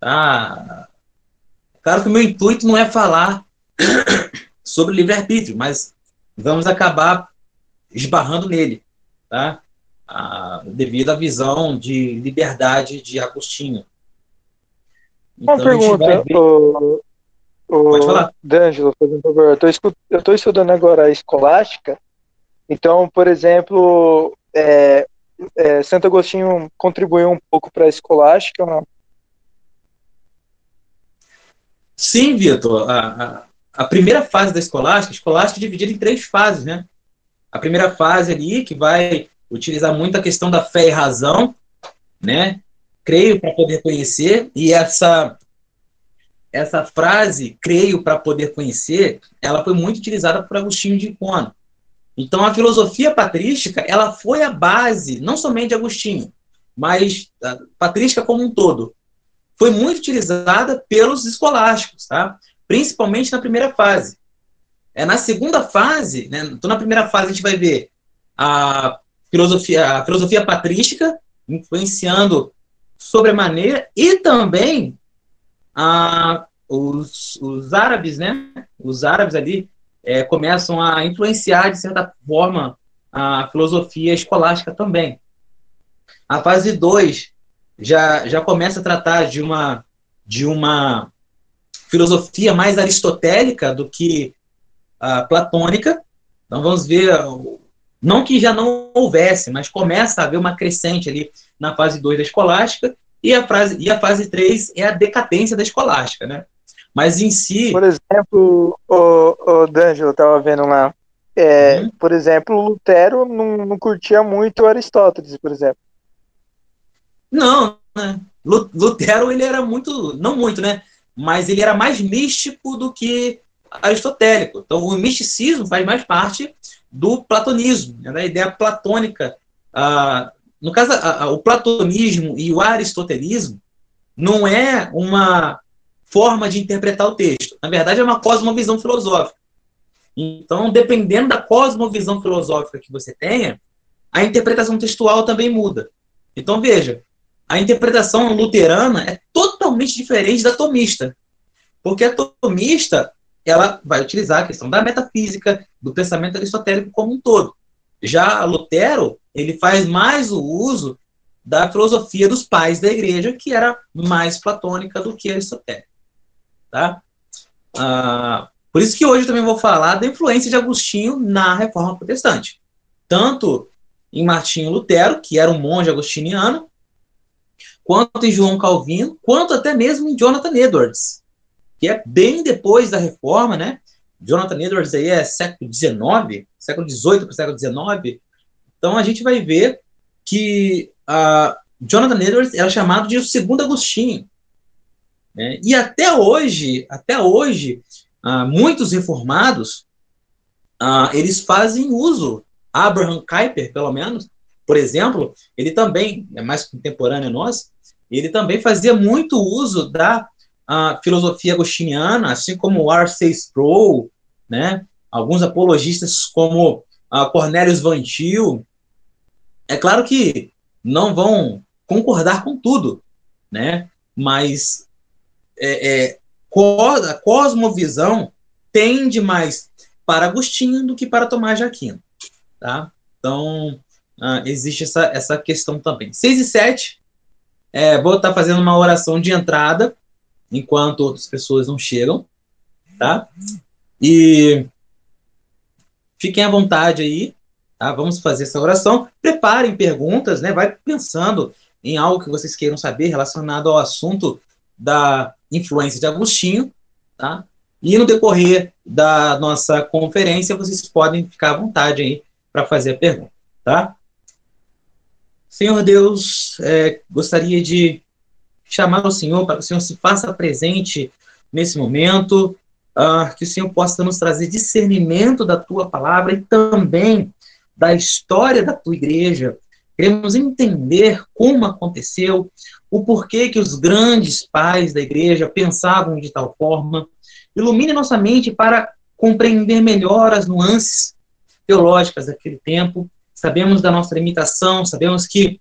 Tá? Claro que o meu intuito não é falar sobre livre-arbítrio, mas vamos acabar esbarrando nele, tá? Devido à visão de liberdade de Agostinho. Uma Então a gente vai pergunta, ver. Pode falar. D'Angelo, por favor. Eu tô estudando agora a escolástica. Então, por exemplo, Santo Agostinho contribuiu um pouco para a escolástica, ou não? Sim, Vitor. A primeira fase da escolástica, a escolástica é dividida em três fases, né? A primeira fase ali, que vai utilizar muito a questão da fé e razão, né? Creio para poder conhecer, e essa frase, creio para poder conhecer, ela foi muito utilizada por Agostinho de Hipona. Então, a filosofia patrística, ela foi a base, não somente de Agostinho, mas a patrística como um todo. Foi muito utilizada pelos escolásticos, tá? Principalmente na primeira fase. Na segunda fase, né? Então, na primeira fase, a gente vai ver a filosofia patrística influenciando sobremaneira e também os árabes, né? Os árabes ali começam a influenciar, de certa forma, a filosofia escolástica também. A fase 2 já começa a tratar de uma filosofia mais aristotélica do que platônica. Então vamos ver, não que já não houvesse, mas começa a haver uma crescente ali na fase 2 da escolástica, e a fase 3 é a decadência da escolástica, né? Mas em Por si, exemplo, o D'Angelo, eu estava vendo lá, por exemplo, Lutero não curtia muito Aristóteles, por exemplo. não, né? Lutero, ele era muito, não muito, né? Mas ele era mais místico do que aristotélico. Então, o misticismo faz mais parte do platonismo, né? Da ideia platônica. No caso, o platonismo e o aristotelismo não é uma forma de interpretar o texto. Na verdade, é uma cosmovisão filosófica. Então, dependendo da cosmovisão filosófica que você tenha, a interpretação textual também muda. Então, veja, a interpretação luterana é totalmente diferente da tomista, porque a tomista ela vai utilizar a questão da metafísica, do pensamento aristotélico como um todo. Já Lutero, ele faz mais o uso da filosofia dos pais da igreja, que era mais platônica do que aristotélica. Tá? Por isso que hoje eu também vou falar da influência de Agostinho na Reforma Protestante. Tanto em Martinho Lutero, que era um monge agostiniano, quanto em João Calvino, quanto até mesmo em Jonathan Edwards, que é bem depois da Reforma, né? Jonathan Edwards aí é século XIX, século XVIII para o século XIX. Então a gente vai ver que Jonathan Edwards era chamado de o segundo Agostinho. Né? E até hoje, muitos reformados eles fazem uso. Abraham Kuyper, pelo menos, por exemplo, ele também, é mais contemporâneo a nós, ele também fazia muito uso da filosofia agostiniana, assim como o R.C. Sproul, né? Alguns apologistas como Cornelius Van Til. É claro que não vão concordar com tudo, né? Mas a cosmovisão tende mais para Agostinho do que para Tomás de Aquino. Tá? Então, existe essa questão também. 6 e 7, vou estar fazendo uma oração de entrada, enquanto outras pessoas não chegam. Tá? E fiquem à vontade aí. Tá? Vamos fazer essa oração. Preparem perguntas, né? Vai pensando em algo que vocês queiram saber relacionado ao assunto da influência de Agostinho. Tá? E no decorrer da nossa conferência, vocês podem ficar à vontade aí para fazer a pergunta. Tá? Senhor Deus, gostaria de chamar o Senhor para que o Senhor se faça presente nesse momento, que o Senhor possa nos trazer discernimento da tua palavra e também da história da tua igreja. Queremos entender como aconteceu, o porquê que os grandes pais da igreja pensavam de tal forma. Ilumine nossa mente para compreender melhor as nuances teológicas daquele tempo. Sabemos da nossa limitação, sabemos que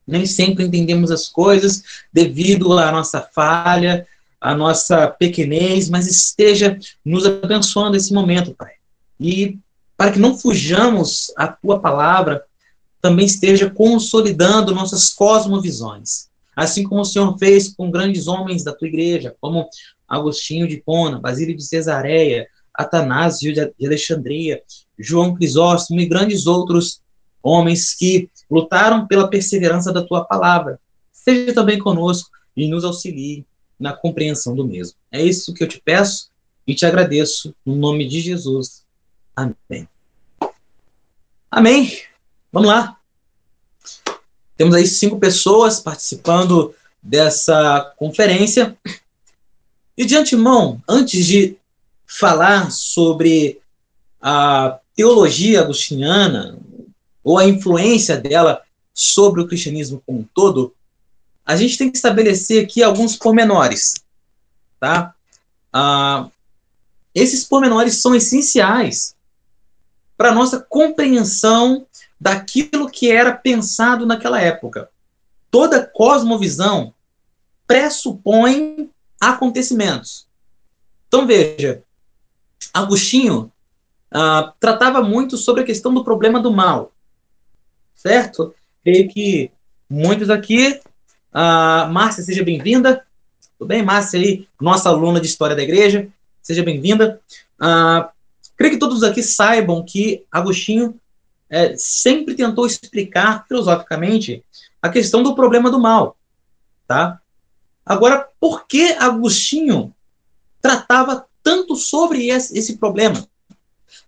Nem sempre entendemos as coisas devido à nossa falha, à nossa pequenez, mas esteja nos abençoando esse momento, Pai. E para que não fujamos à Tua palavra, também esteja consolidando nossas cosmovisões. Assim como o Senhor fez com grandes homens da Tua igreja, como Agostinho de Hipona, Basílio de Cesareia, Atanásio de Alexandria, João Crisóstomo e grandes outros homens que lutaram pela perseverança da Tua palavra. Seja também conosco e nos auxilie na compreensão do mesmo. É isso que eu te peço e te agradeço, no nome de Jesus. Amém. Amém. Vamos lá. Temos aí 5 pessoas participando dessa conferência. E de antemão, antes de falar sobre a teologia agostiniana, ou a influência dela sobre o cristianismo como um todo, a gente tem que estabelecer aqui alguns pormenores, tá? Esses pormenores são essenciais para a nossa compreensão daquilo que era pensado naquela época. Toda cosmovisão pressupõe acontecimentos. Então, veja, Agostinho tratava muito sobre a questão do problema do mal, certo? Creio que muitos aqui... Márcia, seja bem-vinda. Tudo bem, Márcia aí, nossa aluna de História da Igreja, seja bem-vinda. Creio que todos aqui saibam que Agostinho sempre tentou explicar filosoficamente a questão do problema do mal, tá? Agora, por que Agostinho tratava tanto sobre esse problema?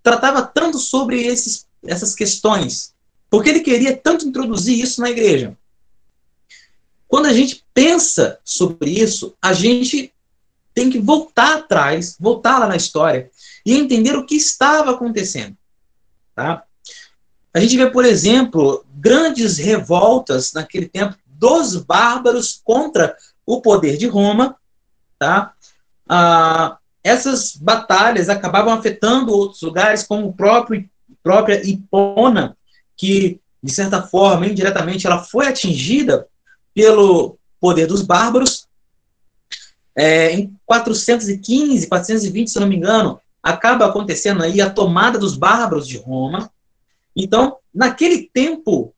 Tratava tanto sobre essas questões? Por que ele queria tanto introduzir isso na igreja? Quando a gente pensa sobre isso, a gente tem que voltar atrás, voltar lá na história e entender o que estava acontecendo, tá? A gente vê, por exemplo, grandes revoltas naquele tempo dos bárbaros contra o poder de Roma, tá? Essas batalhas acabavam afetando outros lugares, como própria Hipona, que, de certa forma, indiretamente, ela foi atingida pelo poder dos bárbaros. Em 415, 420, se eu não me engano, acaba acontecendo aí a tomada dos bárbaros de Roma. Então, naquele tempo,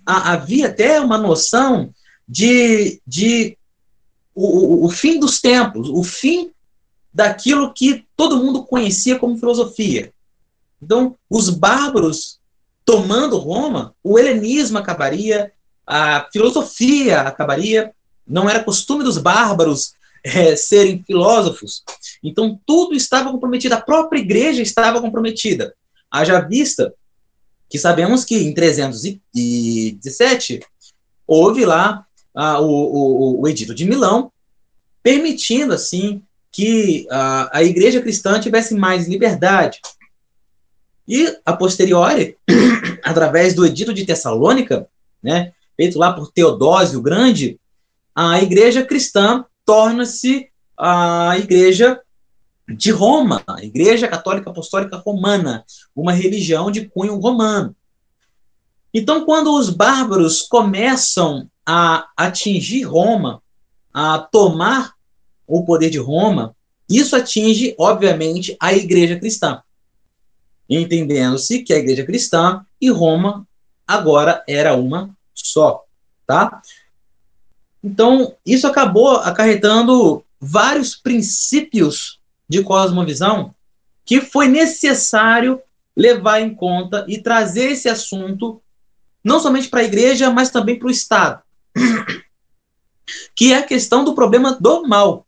havia até uma noção de o fim dos tempos, o fim daquilo que todo mundo conhecia como filosofia. Então, os bárbaros tomando Roma, o helenismo acabaria, a filosofia acabaria, não era costume dos bárbaros serem filósofos. Então, tudo estava comprometido, a própria igreja estava comprometida. Haja vista que sabemos que em 317 houve lá o Edito de Milão, permitindo, assim, que a igreja cristã tivesse mais liberdade. E, a posteriori, através do Edito de Tessalônica, né, feito lá por Teodósio o Grande, a igreja cristã torna-se a igreja de Roma, a Igreja Católica Apostólica Romana, uma religião de cunho romano. Então, quando os bárbaros começam a atingir Roma, a tomar o poder de Roma, isso atinge, obviamente, a igreja cristã, entendendo-se que a igreja cristã e Roma agora era uma só, tá? Então, isso acabou acarretando vários princípios de cosmovisão que foi necessário levar em conta e trazer esse assunto não somente para a igreja, mas também para o Estado, que é a questão do problema do mal.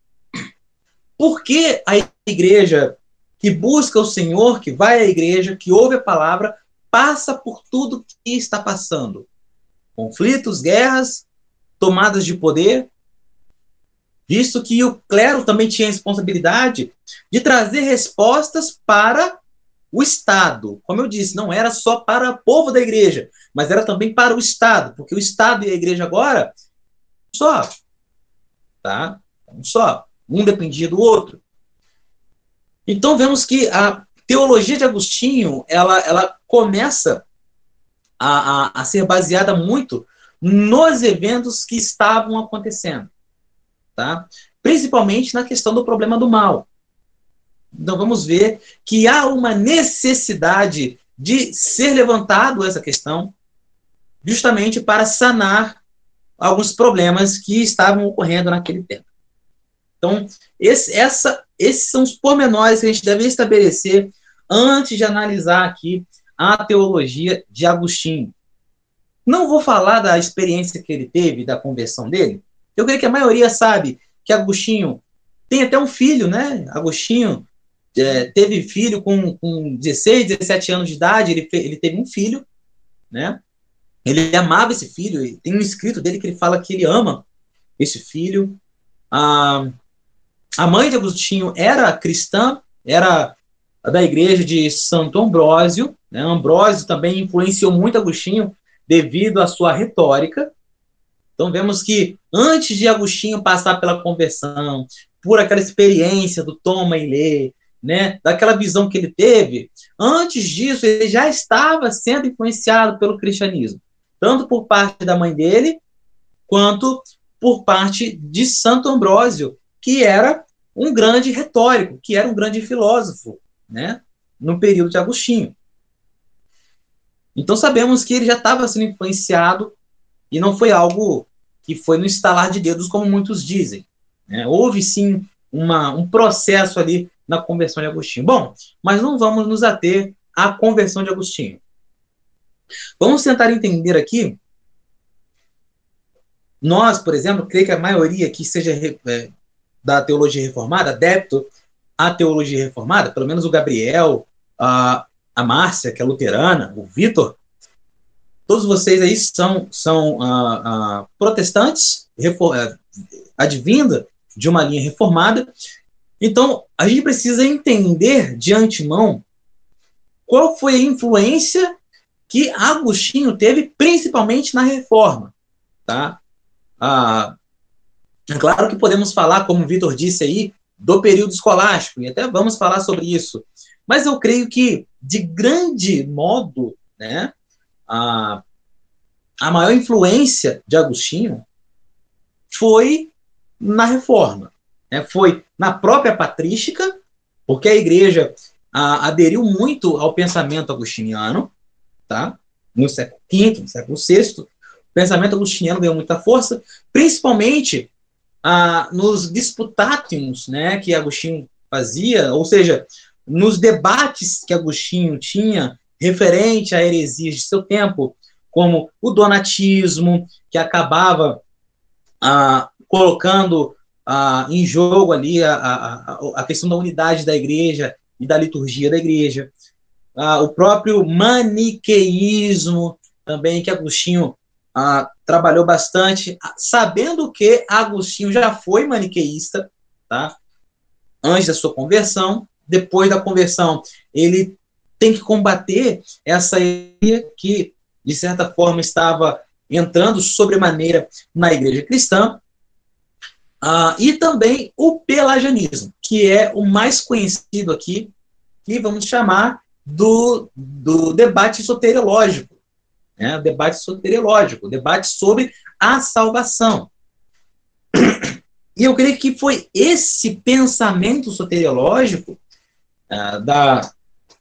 Por que a igreja que busca o Senhor, que vai à igreja, que ouve a palavra, passa por tudo que está passando? Conflitos, guerras, tomadas de poder, visto que o clero também tinha a responsabilidade de trazer respostas para o Estado. Como eu disse, não era só para o povo da igreja, mas era também para o Estado, porque o Estado e a igreja agora só, tá? Só, um dependia do outro. Então vemos que a teologia de Agostinho, ela começa a ser baseada muito nos eventos que estavam acontecendo, tá? Principalmente na questão do problema do mal. Então vamos ver que há uma necessidade de ser levantado essa questão, justamente para sanar alguns problemas que estavam ocorrendo naquele tempo. Então, esses são os pormenores que a gente deve estabelecer antes de analisar aqui a teologia de Agostinho. Não vou falar da experiência que ele teve, da conversão dele. Eu creio que a maioria sabe que Agostinho tem até um filho, né? Agostinho teve filho com 16, 17 anos de idade, ele teve um filho, né? Ele amava esse filho, e tem um escrito dele que ele fala que ele ama esse filho. A mãe de Agostinho era cristã, era da igreja de Santo Ambrósio, né? Ambrósio também influenciou muito Agostinho devido à sua retórica. Então vemos que antes de Agostinho passar pela conversão, por aquela experiência do toma e lê, né, daquela visão que ele teve, antes disso ele já estava sendo influenciado pelo cristianismo, tanto por parte da mãe dele, quanto por parte de Santo Ambrósio, que era um grande retórico, que era um grande filósofo, né, no período de Agostinho. Então sabemos que ele já estava sendo influenciado e não foi algo que foi no estalar de dedos, como muitos dizem, né? Houve sim um processo ali na conversão de Agostinho. Bom, mas não vamos nos ater à conversão de Agostinho. Vamos tentar entender aqui. Nós, por exemplo, creio que a maioria que seja da teologia reformada, adepto à teologia reformada, pelo menos o Gabriel, a Márcia, que é luterana, o Vitor, todos vocês aí são protestantes, advinda de uma linha reformada. Então, a gente precisa entender de antemão qual foi a influência que Agostinho teve, principalmente na reforma. Tá? É claro que podemos falar, como o Vitor disse aí, do período escolástico, e até vamos falar sobre isso. Mas eu creio que, de grande modo, né, a maior influência de Agostinho foi na reforma, né? Foi na própria patrística, porque a igreja aderiu muito ao pensamento agostiniano, tá? No século V, no século VI, o pensamento agostiniano ganhou muita força, principalmente nos disputatiums, né, que Agostinho fazia, ou seja, nos debates que Agostinho tinha referente a heresias de seu tempo, como o donatismo, que acabava colocando em jogo ali a questão da unidade da igreja e da liturgia da igreja. O próprio maniqueísmo, também, que Agostinho trabalhou bastante, sabendo que Agostinho já foi maniqueísta, tá? Antes da sua conversão. Depois da conversão, ele tem que combater essa ideia que, de certa forma, estava entrando sobremaneira na igreja cristã, e também o pelagianismo, que é o mais conhecido aqui, que vamos chamar do debate soteriológico, né? O debate soteriológico, o debate sobre a salvação. E eu creio que foi esse pensamento soteriológico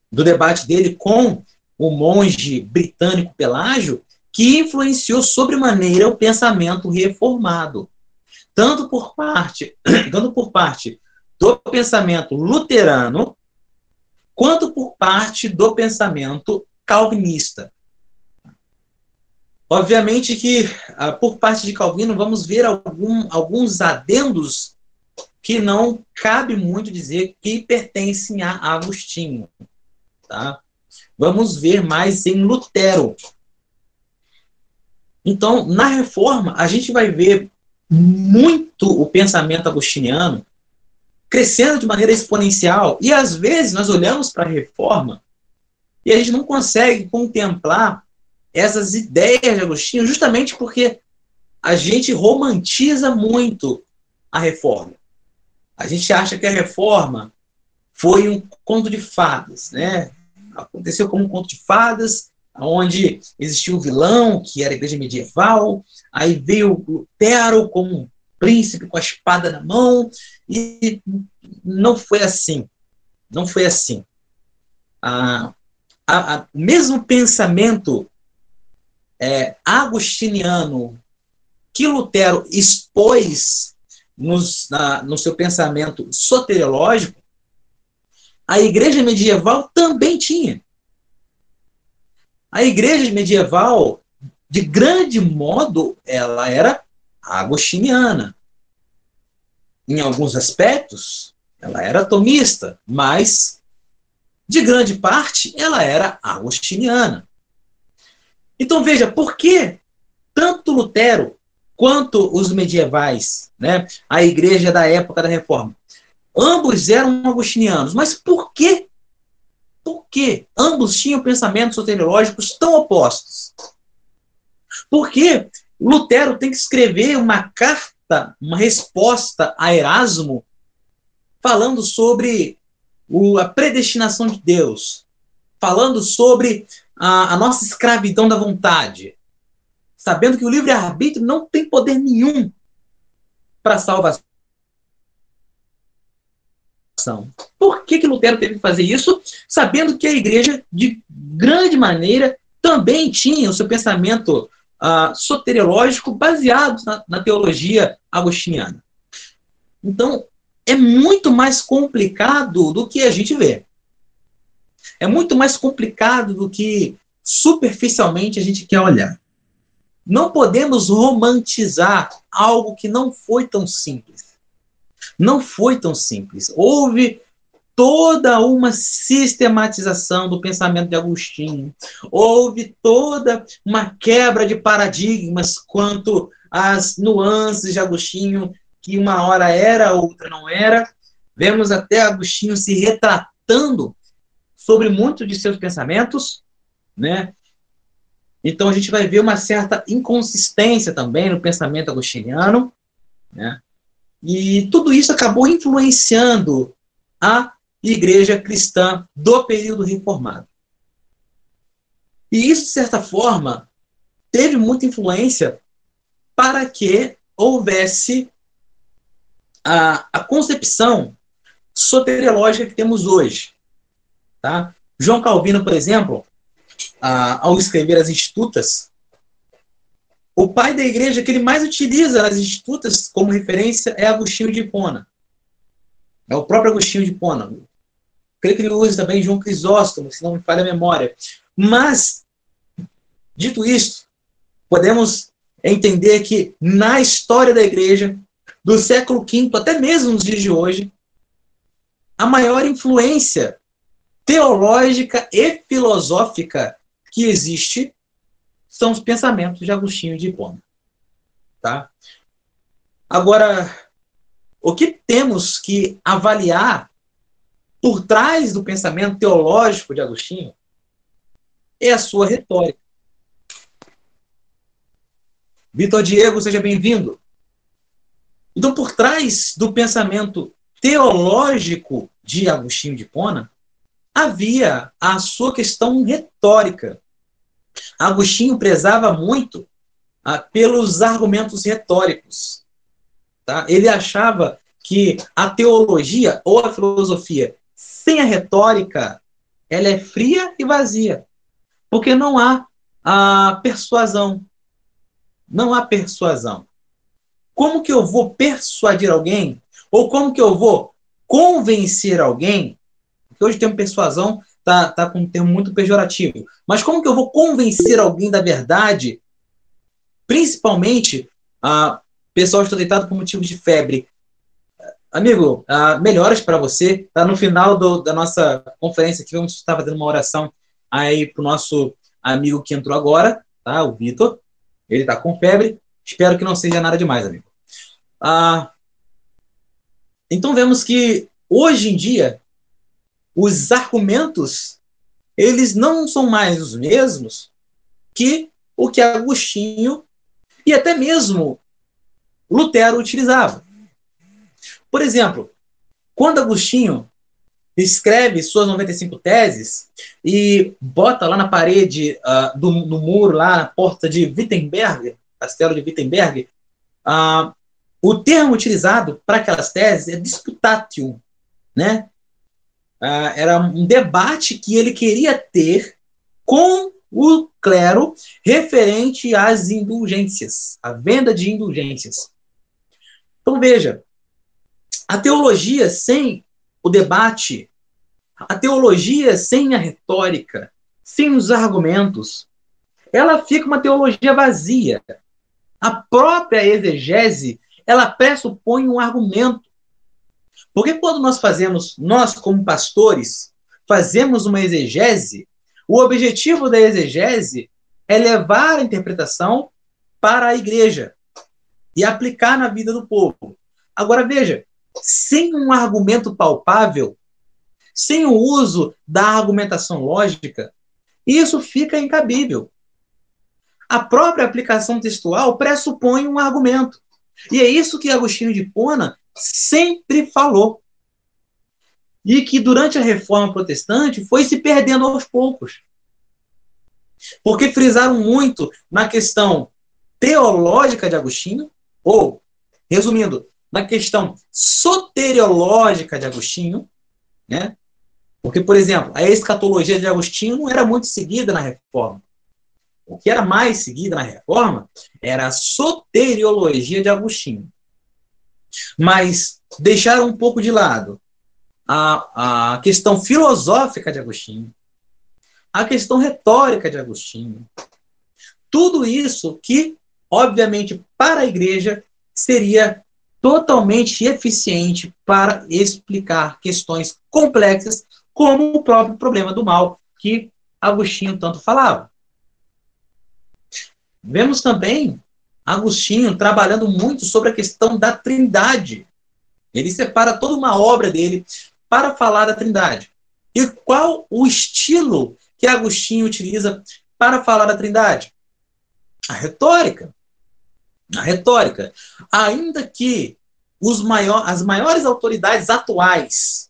do debate dele com o monge britânico Pelágio que influenciou sobremaneira o pensamento reformado, tanto por parte do pensamento luterano, quanto por parte do pensamento calvinista. Obviamente que, por parte de Calvino, vamos ver alguns adendos que não cabe muito dizer que pertencem a Agostinho. Tá? Vamos ver mais em Lutero. Então, na Reforma, a gente vai ver muito o pensamento agostiniano crescendo de maneira exponencial. E, às vezes, nós olhamos para a Reforma e a gente não consegue contemplar essas ideias de Agostinho, justamente porque a gente romantiza muito a Reforma. A gente acha que a Reforma foi um conto de fadas, né? Aconteceu como um conto de fadas, onde existia o vilão, que era a igreja medieval, aí veio Lutero como um príncipe com a espada na mão, e não foi assim. Não foi assim. O mesmo pensamento agostiniano que Lutero expôs no seu pensamento soteriológico, a igreja medieval também tinha. A igreja medieval, de grande modo, ela era agostiniana. Em alguns aspectos, ela era tomista, mas, de grande parte, ela era agostiniana. Então, veja, por que tanto Lutero quanto os medievais, né, a igreja da época da Reforma, ambos eram agostinianos. Mas por quê? Por que ambos tinham pensamentos soteriológicos tão opostos? Porque Lutero tem que escrever uma carta, uma resposta a Erasmo, falando sobre a predestinação de Deus, falando sobre a nossa escravidão da vontade, sabendo que o livre-arbítrio não tem poder nenhum para a salvação. Por que Lutero teve que fazer isso? Sabendo que a igreja, de grande maneira, também tinha o seu pensamento soteriológico baseado na teologia agostiniana. Então, é muito mais complicado do que a gente vê. É muito mais complicado do que superficialmente a gente quer olhar. Não podemos romantizar algo que não foi tão simples. Não foi tão simples. Houve toda uma sistematização do pensamento de Agostinho. Houve toda uma quebra de paradigmas quanto às nuances de Agostinho, que uma hora era, outra não era. Vemos até Agostinho se retratando sobre muitos de seus pensamentos, né? Então a gente vai ver uma certa inconsistência também no pensamento agostiniano, né? E tudo isso acabou influenciando a igreja cristã do período reformado. E isso, de certa forma, teve muita influência para que houvesse a concepção soteriológica que temos hoje. Tá? João Calvino, por exemplo, ao escrever as Institutas, o pai da igreja que ele mais utiliza nas Institutas como referência é Agostinho de Hipona. É o próprio Agostinho de Hipona. Creio que ele usa também João Crisóstomo, se não me falha a memória. Mas, dito isto, podemos entender que na história da igreja, do século V até mesmo nos dias de hoje, a maior influência teológica e filosófica que existe são os pensamentos de Agostinho de Hipona. Tá? Agora, o que temos que avaliar por trás do pensamento teológico de Agostinho é a sua retórica. Vitor Diego, seja bem-vindo. Então, por trás do pensamento teológico de Agostinho de Hipona, havia a sua questão retórica. Agostinho prezava muito pelos argumentos retóricos. Tá? Ele achava que a teologia ou a filosofia sem a retórica, ela é fria e vazia. Porque não há a persuasão. Não há persuasão. Como que eu vou persuadir alguém? Ou como que eu vou convencer alguém? Porque hoje o termo persuasão está com um termo muito pejorativo. Mas como que eu vou convencer alguém da verdade? Principalmente, pessoal está deitado por motivos de febre. Amigo, melhoras para você. Tá no final da nossa conferência aqui, vamos estar fazendo uma oração aí para o nosso amigo que entrou agora, tá? O Vitor. Ele está com febre. Espero que não seja nada demais, amigo. Então vemos que hoje em dia os argumentos eles não são mais os mesmos que o que Agostinho e até mesmo Lutero utilizava. Por exemplo, quando Agostinho escreve suas 95 teses e bota lá na parede, no muro, lá na porta de Wittenberg, castelo de Wittenberg, o termo utilizado para aquelas teses é disputatio, né? Era um debate que ele queria ter com o clero referente às indulgências, à venda de indulgências. Então, veja, a teologia sem o debate, a teologia sem a retórica, sem os argumentos, ela fica uma teologia vazia. A própria exegese, ela pressupõe um argumento. Porque quando nós como pastores, fazemos uma exegese, o objetivo da exegese é levar a interpretação para a igreja e aplicar na vida do povo. Agora, veja, sem um argumento palpável, sem o uso da argumentação lógica, isso fica incabível. A própria aplicação textual pressupõe um argumento. E é isso que Agostinho de Hipona sempre falou. E que durante a Reforma Protestante foi se perdendo aos poucos. Porque frisaram muito na questão teológica de Agostinho, ou, resumindo, na questão soteriológica de Agostinho, né? Porque, por exemplo, a escatologia de Agostinho não era muito seguida na Reforma. O que era mais seguida na Reforma era a soteriologia de Agostinho. Mas deixaram um pouco de lado a questão filosófica de Agostinho, a questão retórica de Agostinho. Tudo isso que, obviamente, para a igreja seria totalmente eficiente para explicar questões complexas, como o próprio problema do mal, que Agostinho tanto falava. Vemos também Agostinho trabalhando muito sobre a questão da Trindade. Ele separa toda uma obra dele para falar da Trindade. E qual o estilo que Agostinho utiliza para falar da Trindade? A retórica. A retórica. Ainda que as maiores autoridades atuais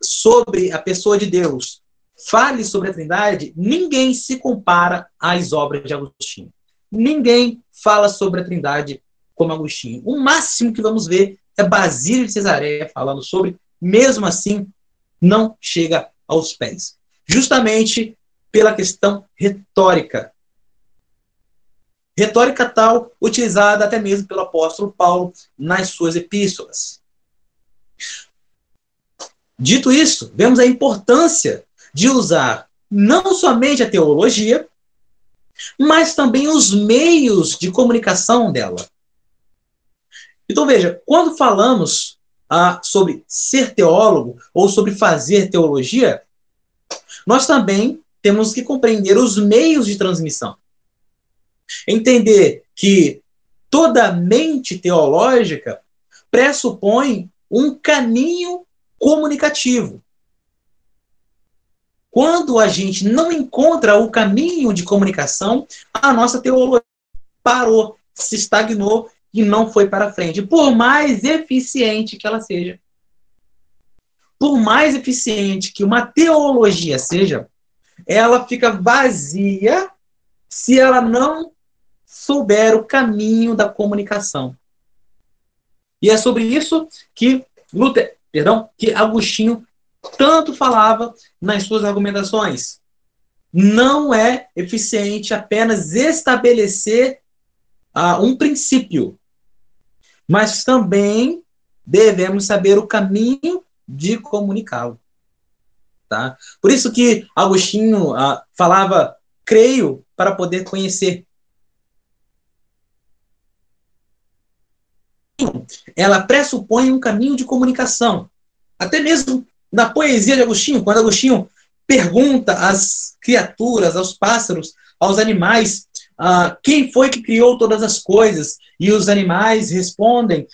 sobre a pessoa de Deus fale sobre a Trindade, ninguém se compara às obras de Agostinho. Ninguém fala sobre a Trindade como Agostinho. O máximo que vamos ver é Basílio de Cesareia falando sobre, mesmo assim, não chega aos pés. Justamente pela questão retórica. Retórica tal utilizada até mesmo pelo apóstolo Paulo nas suas epístolas. Dito isso, vemos a importância de usar não somente a teologia, mas também os meios de comunicação dela. Então, veja, quando falamos sobre ser teólogo ou sobre fazer teologia, nós também temos que compreender os meios de transmissão. Entender que toda mente teológica pressupõe um caminho comunicativo. Quando a gente não encontra o caminho de comunicação, a nossa teologia parou, se estagnou e não foi para frente. Por mais eficiente que ela seja. Por mais eficiente que uma teologia seja, ela fica vazia se ela não souber o caminho da comunicação. E é sobre isso que Agostinho tanto falava nas suas argumentações. Não é eficiente apenas estabelecer um princípio, mas também devemos saber o caminho de comunicá-lo. Tá? Por isso que Agostinho falava, creio para poder conhecer. Ela pressupõe um caminho de comunicação. Até mesmo na poesia de Agostinho, quando Agostinho pergunta às criaturas, aos pássaros, aos animais, quem foi que criou todas as coisas? E os animais respondem,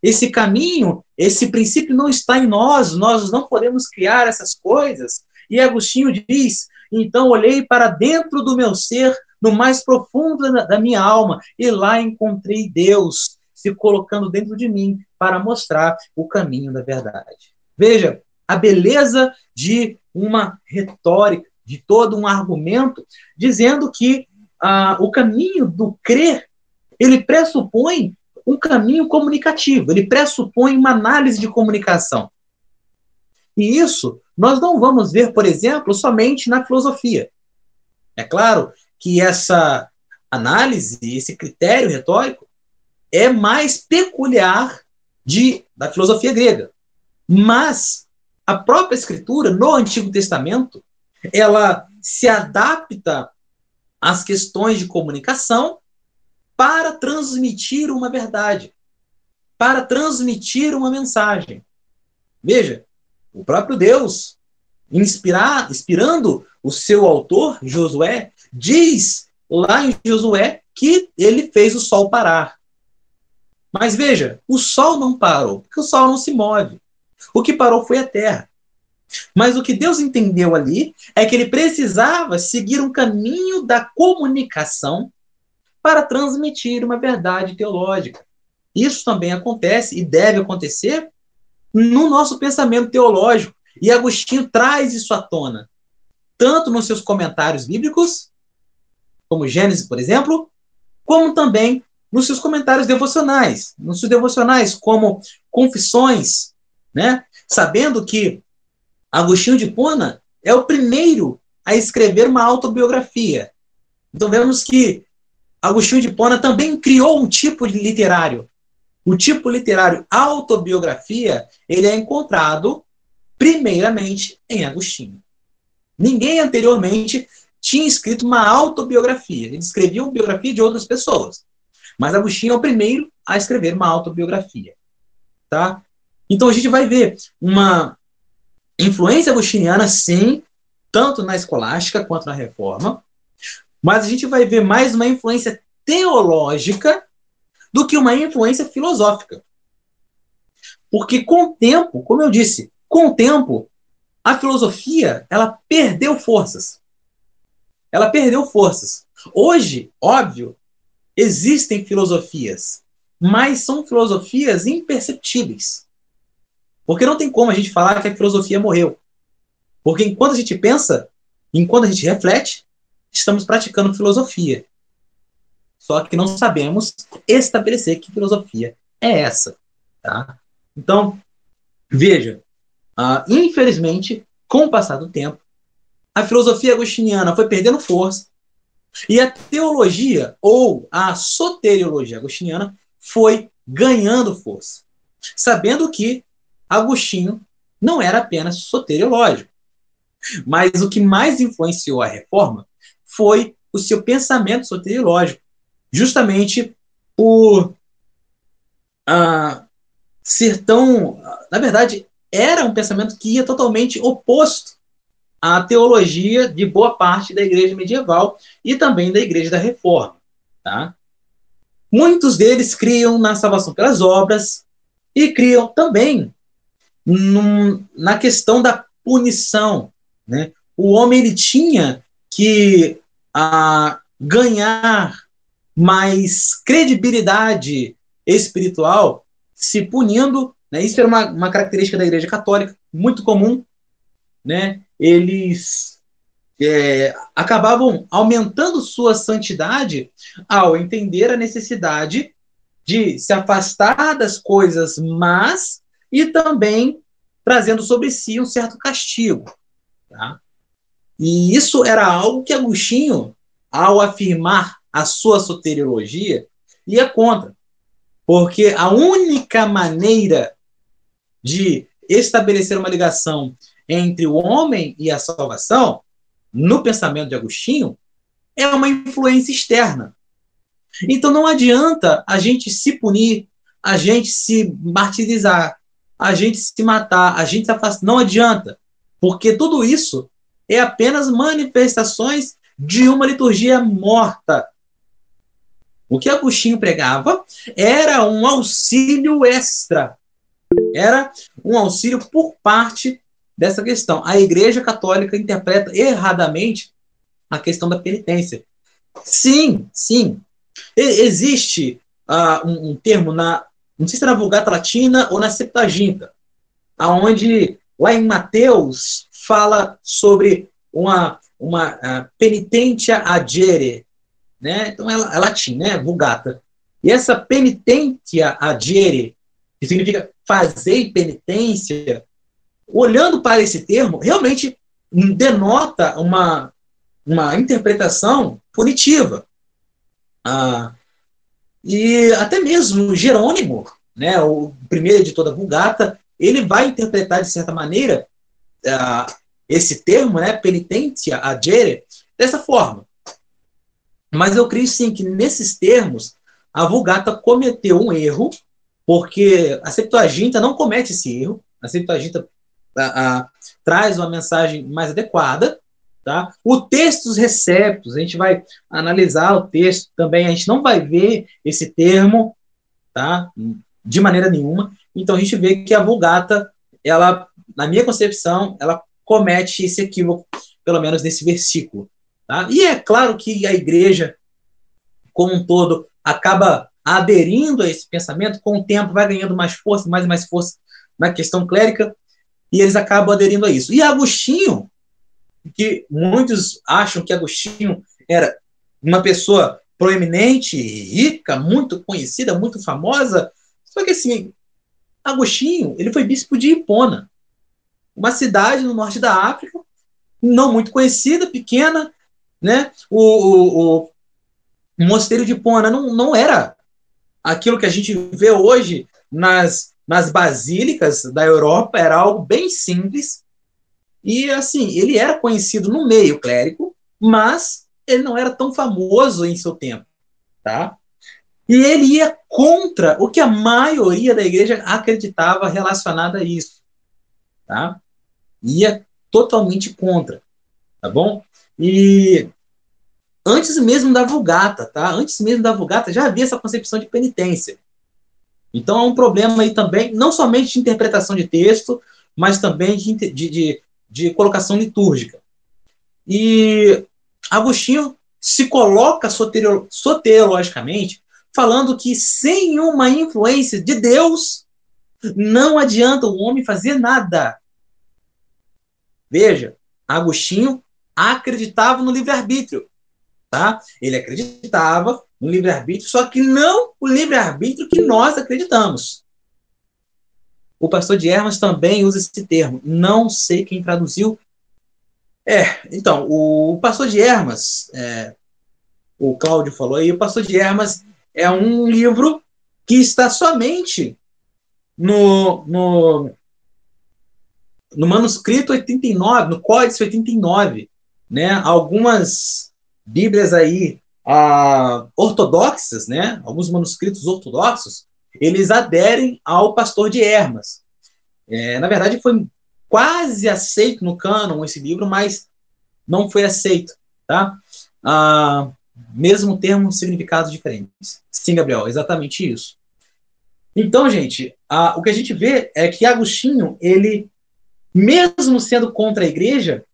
esse caminho, esse princípio não está em nós não podemos criar essas coisas. E Agostinho diz, então olhei para dentro do meu ser, no mais profundo da minha alma, e lá encontrei Deus se colocando dentro de mim para mostrar o caminho da verdade. Veja a beleza de uma retórica, de todo um argumento, dizendo que o caminho do crer, ele pressupõe um caminho comunicativo, ele pressupõe uma análise de comunicação. E isso nós não vamos ver, por exemplo, somente na filosofia. É claro que essa análise, esse critério retórico, é mais peculiar da filosofia grega. Mas a própria escritura, no Antigo Testamento, ela se adapta às questões de comunicação para transmitir uma verdade, para transmitir uma mensagem. Veja, o próprio Deus, inspirando o seu autor, Josué, diz lá em Josué que ele fez o sol parar. Mas veja, o sol não parou, porque o sol não se move. O que parou foi a terra. Mas o que Deus entendeu ali é que ele precisava seguir um caminho da comunicação para transmitir uma verdade teológica. Isso também acontece e deve acontecer no nosso pensamento teológico. E Agostinho traz isso à tona, tanto nos seus comentários bíblicos, como Gênesis, por exemplo, como também nos seus comentários devocionais, como Confissões, né? Sabendo que Agostinho de Hipona é o primeiro a escrever uma autobiografia. Então vemos que Agostinho de Hipona também criou um tipo literário. O tipo literário autobiografia, ele é encontrado primeiramente em Agostinho. Ninguém anteriormente tinha escrito uma autobiografia. Ele escrevia uma biografia de outras pessoas. Mas Agostinho é o primeiro a escrever uma autobiografia. Tá? Então a gente vai ver uma influência agostiniana, sim, tanto na escolástica quanto na reforma, mas a gente vai ver mais uma influência teológica do que uma influência filosófica. Porque com o tempo, como eu disse, com o tempo, a filosofia, ela perdeu forças. Ela perdeu forças. Hoje, óbvio, existem filosofias, mas são filosofias imperceptíveis. Porque não tem como a gente falar que a filosofia morreu. Porque enquanto a gente pensa, enquanto a gente reflete, estamos praticando filosofia. Só que não sabemos estabelecer que filosofia é essa. Tá? Então, veja, infelizmente, com o passar do tempo, a filosofia agostiniana foi perdendo força e a teologia, ou a soteriologia agostiniana, foi ganhando força. Sabendo que Agostinho não era apenas soteriológico, mas o que mais influenciou a reforma foi o seu pensamento soteriológico, justamente por ser tão... Na verdade, era um pensamento que ia totalmente oposto à teologia de boa parte da igreja medieval e também da igreja da reforma. Tá? Muitos deles criam na salvação pelas obras e criam também na questão da punição. Né? O homem ele tinha que ganhar mais credibilidade espiritual se punindo. Né? Isso era uma característica da Igreja Católica muito comum. Né? Eles acabavam aumentando sua santidade ao entender a necessidade de se afastar das coisas más e também trazendo sobre si um certo castigo. Tá? E isso era algo que Agostinho, ao afirmar a sua soteriologia, ia contra. Porque a única maneira de estabelecer uma ligação entre o homem e a salvação, no pensamento de Agostinho, é uma influência externa. Então não adianta a gente se punir, a gente se martirizar, a gente se matar, a gente se afastar. Não adianta, porque tudo isso é apenas manifestações de uma liturgia morta. O que Agostinho pregava era um auxílio extra. Era um auxílio por parte dessa questão. A Igreja Católica interpreta erradamente a questão da penitência. Sim, sim. Existe um termo, não sei se é na Vulgata Latina ou na Septuaginta, aonde lá em Mateus fala sobre uma penitentia agere, né? Então é latim, né? Vulgata. E essa penitentia agere, que significa fazer penitência, olhando para esse termo, realmente denota uma interpretação punitiva. E até mesmo Jerônimo, né, o primeiro editor da Vulgata, ele vai interpretar, de certa maneira, esse termo, né, penitentia agere, dessa forma. Mas eu creio, sim, que nesses termos, a Vulgata cometeu um erro, porque a Septuaginta não comete esse erro. A Septuaginta traz uma mensagem mais adequada. Tá? O texto dos receptos, a gente vai analisar o texto também, a gente não vai ver esse termo, tá? De maneira nenhuma. Então a gente vê que a Vulgata, ela, na minha concepção, ela comete esse equívoco, pelo menos nesse versículo. Tá? E é claro que a igreja, como um todo, acaba aderindo a esse pensamento, com o tempo vai ganhando mais força, mais e mais força na questão clérica, e eles acabam aderindo a isso. E Agostinho, que muitos acham que Agostinho era uma pessoa proeminente, rica, muito conhecida, muito famosa, só que assim, Agostinho, ele foi bispo de Hipona, uma cidade no norte da África, não muito conhecida, pequena, né? O mosteiro de Hipona não era aquilo que a gente vê hoje nas basílicas da Europa, era algo bem simples. E, assim, ele era conhecido no meio clérigo, mas ele não era tão famoso em seu tempo, tá? E ele ia contra o que a maioria da igreja acreditava relacionado a isso, tá? Ia totalmente contra, tá bom? E antes mesmo da Vulgata, tá? Antes mesmo da Vulgata já havia essa concepção de penitência. Então, há um problema aí também, não somente de interpretação de texto, mas também de colocação litúrgica. E Agostinho se coloca soteriologicamente falando que sem uma influência de Deus não adianta o homem fazer nada. Veja, Agostinho acreditava no livre-arbítrio. Tá? Ele acreditava no livre-arbítrio, só que não o livre-arbítrio que nós acreditamos. O pastor de Hermas também usa esse termo. Não sei quem traduziu. Então, o pastor de Hermas, o Cláudio falou aí, o pastor de Hermas é um livro que está somente no manuscrito 89, no Códice 89, né? Algumas Bíblias aí ortodoxas, né? Alguns manuscritos ortodoxos, eles aderem ao pastor de Hermas. Na verdade, foi quase aceito no cânon esse livro, mas não foi aceito, tá? Mesmo termo, significados diferentes. Sim, Gabriel, exatamente isso. Então, gente, o que a gente vê é que Agostinho, ele, mesmo sendo contra a igreja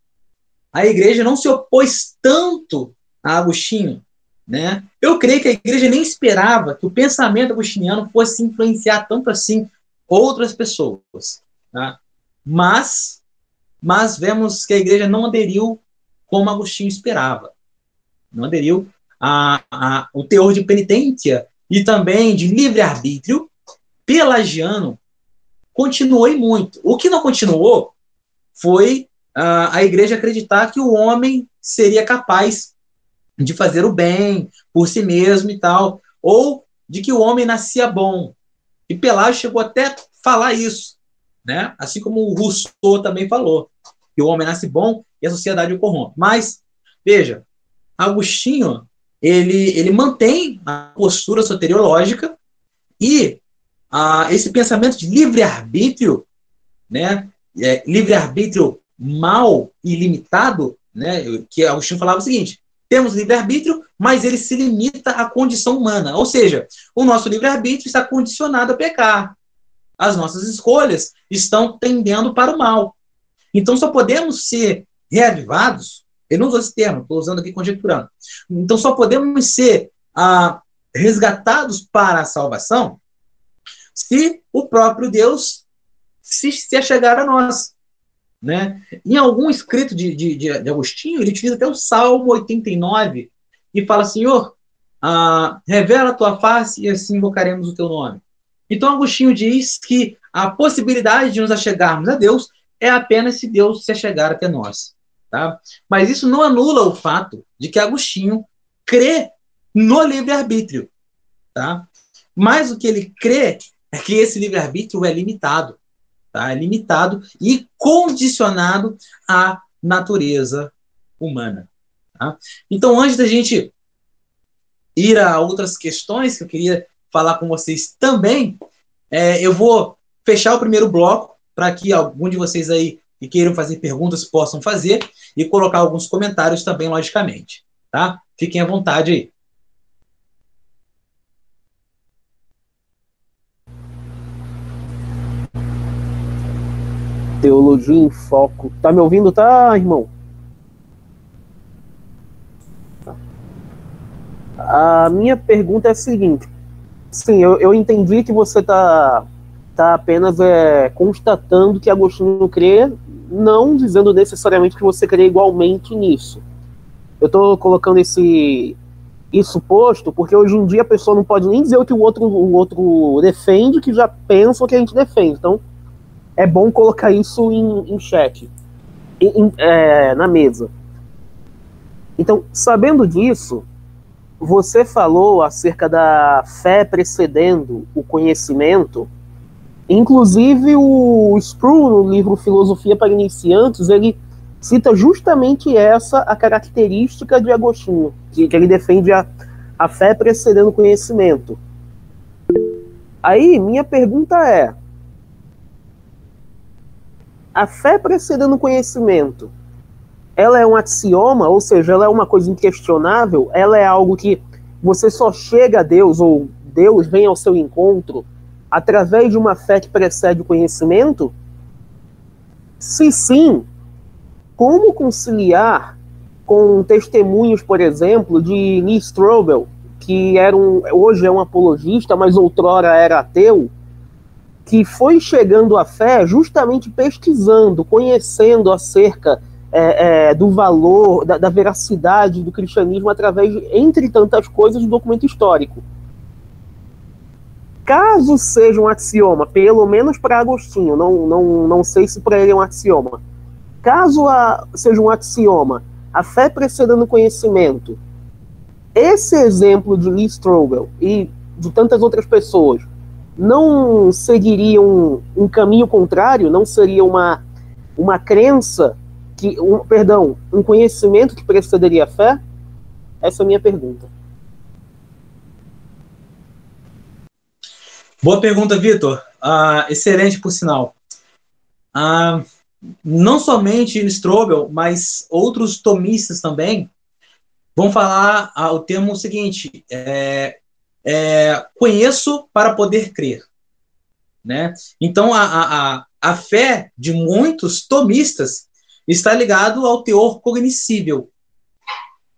não se opôs tanto a Agostinho, né? Eu creio que a igreja nem esperava que o pensamento agostiniano fosse influenciar tanto assim outras pessoas, tá? Mas vemos que a igreja não aderiu como Agostinho esperava. Não aderiu ao teor de penitência e também de livre-arbítrio pelagiano. Continuou e muito. O que não continuou foi a igreja acreditar que o homem seria capaz de fazer o bem por si mesmo e tal, ou de que o homem nascia bom. E Pelágio chegou até a falar isso, né? Assim como o Rousseau também falou, que o homem nasce bom e a sociedade o corrompe. Mas, veja, Agostinho, ele mantém a postura soteriológica e esse pensamento de livre-arbítrio, né? Livre-arbítrio mal e limitado, né? Que Agostinho falava o seguinte: temos livre-arbítrio, mas ele se limita à condição humana. Ou seja, o nosso livre-arbítrio está condicionado a pecar. As nossas escolhas estão tendendo para o mal. Então, só podemos ser reavivados, ele não usou esse termo, estou usando aqui conjecturando. Então, só podemos ser resgatados para a salvação se o próprio Deus se achegar a nós. Né? Em algum escrito de Agostinho, ele utiliza até o Salmo 89 e fala: Senhor, revela a tua face e assim invocaremos o teu nome. Então, Agostinho diz que a possibilidade de nos achegarmos a Deus é apenas se Deus se achegar até nós. Tá? Mas isso não anula o fato de que Agostinho crê no livre-arbítrio. Tá? Mas o que ele crê é que esse livre-arbítrio é limitado. Tá? É limitado e condicionado à natureza humana. Tá? Então, antes da gente ir a outras questões que eu queria falar com vocês também, eu vou fechar o primeiro bloco para que algum de vocês aí que queiram fazer perguntas possam fazer e colocar alguns comentários também, logicamente. Tá? Fiquem à vontade aí. Teologia em Foco. Tá me ouvindo, tá, irmão? A minha pergunta é a seguinte. Sim, eu entendi que você tá apenas constatando que Agostinho crê, não dizendo necessariamente que você crê igualmente nisso. Eu tô colocando isso posto porque hoje em dia a pessoa não pode nem dizer o que o outro defende, que já pensa o que a gente defende. Então, é bom colocar isso em xeque, na mesa. Então, sabendo disso, você falou acerca da fé precedendo o conhecimento. Inclusive, o Sproul, no livro Filosofia para Iniciantes, ele cita justamente a característica de Agostinho, que ele defende a fé precedendo o conhecimento. Aí, minha pergunta é: a fé precedendo o conhecimento, ela é um axioma, ou seja, ela é uma coisa inquestionável? Ela é algo que você só chega a Deus, ou Deus vem ao seu encontro, através de uma fé que precede o conhecimento? Se sim, como conciliar com testemunhos, por exemplo, de Lee Strobel, que hoje é um apologista, mas outrora era ateu, que foi chegando à fé justamente pesquisando, conhecendo acerca do valor, da veracidade do cristianismo através, entre tantas coisas, do documento histórico. Caso seja um axioma, pelo menos para Agostinho, não sei se para ele é um axioma, caso seja um axioma, a fé precedendo o conhecimento, esse exemplo de Lee Strobel e de tantas outras pessoas não seguiria um caminho contrário? Não seria uma crença, um conhecimento que precederia a fé? Essa é a minha pergunta. Boa pergunta, Vitor. Excelente, por sinal. Não somente Strobel, mas outros tomistas também vão falar o termo seguinte: conheço para poder crer. Né? Então, a fé de muitos tomistas está ligado ao teor cognoscível.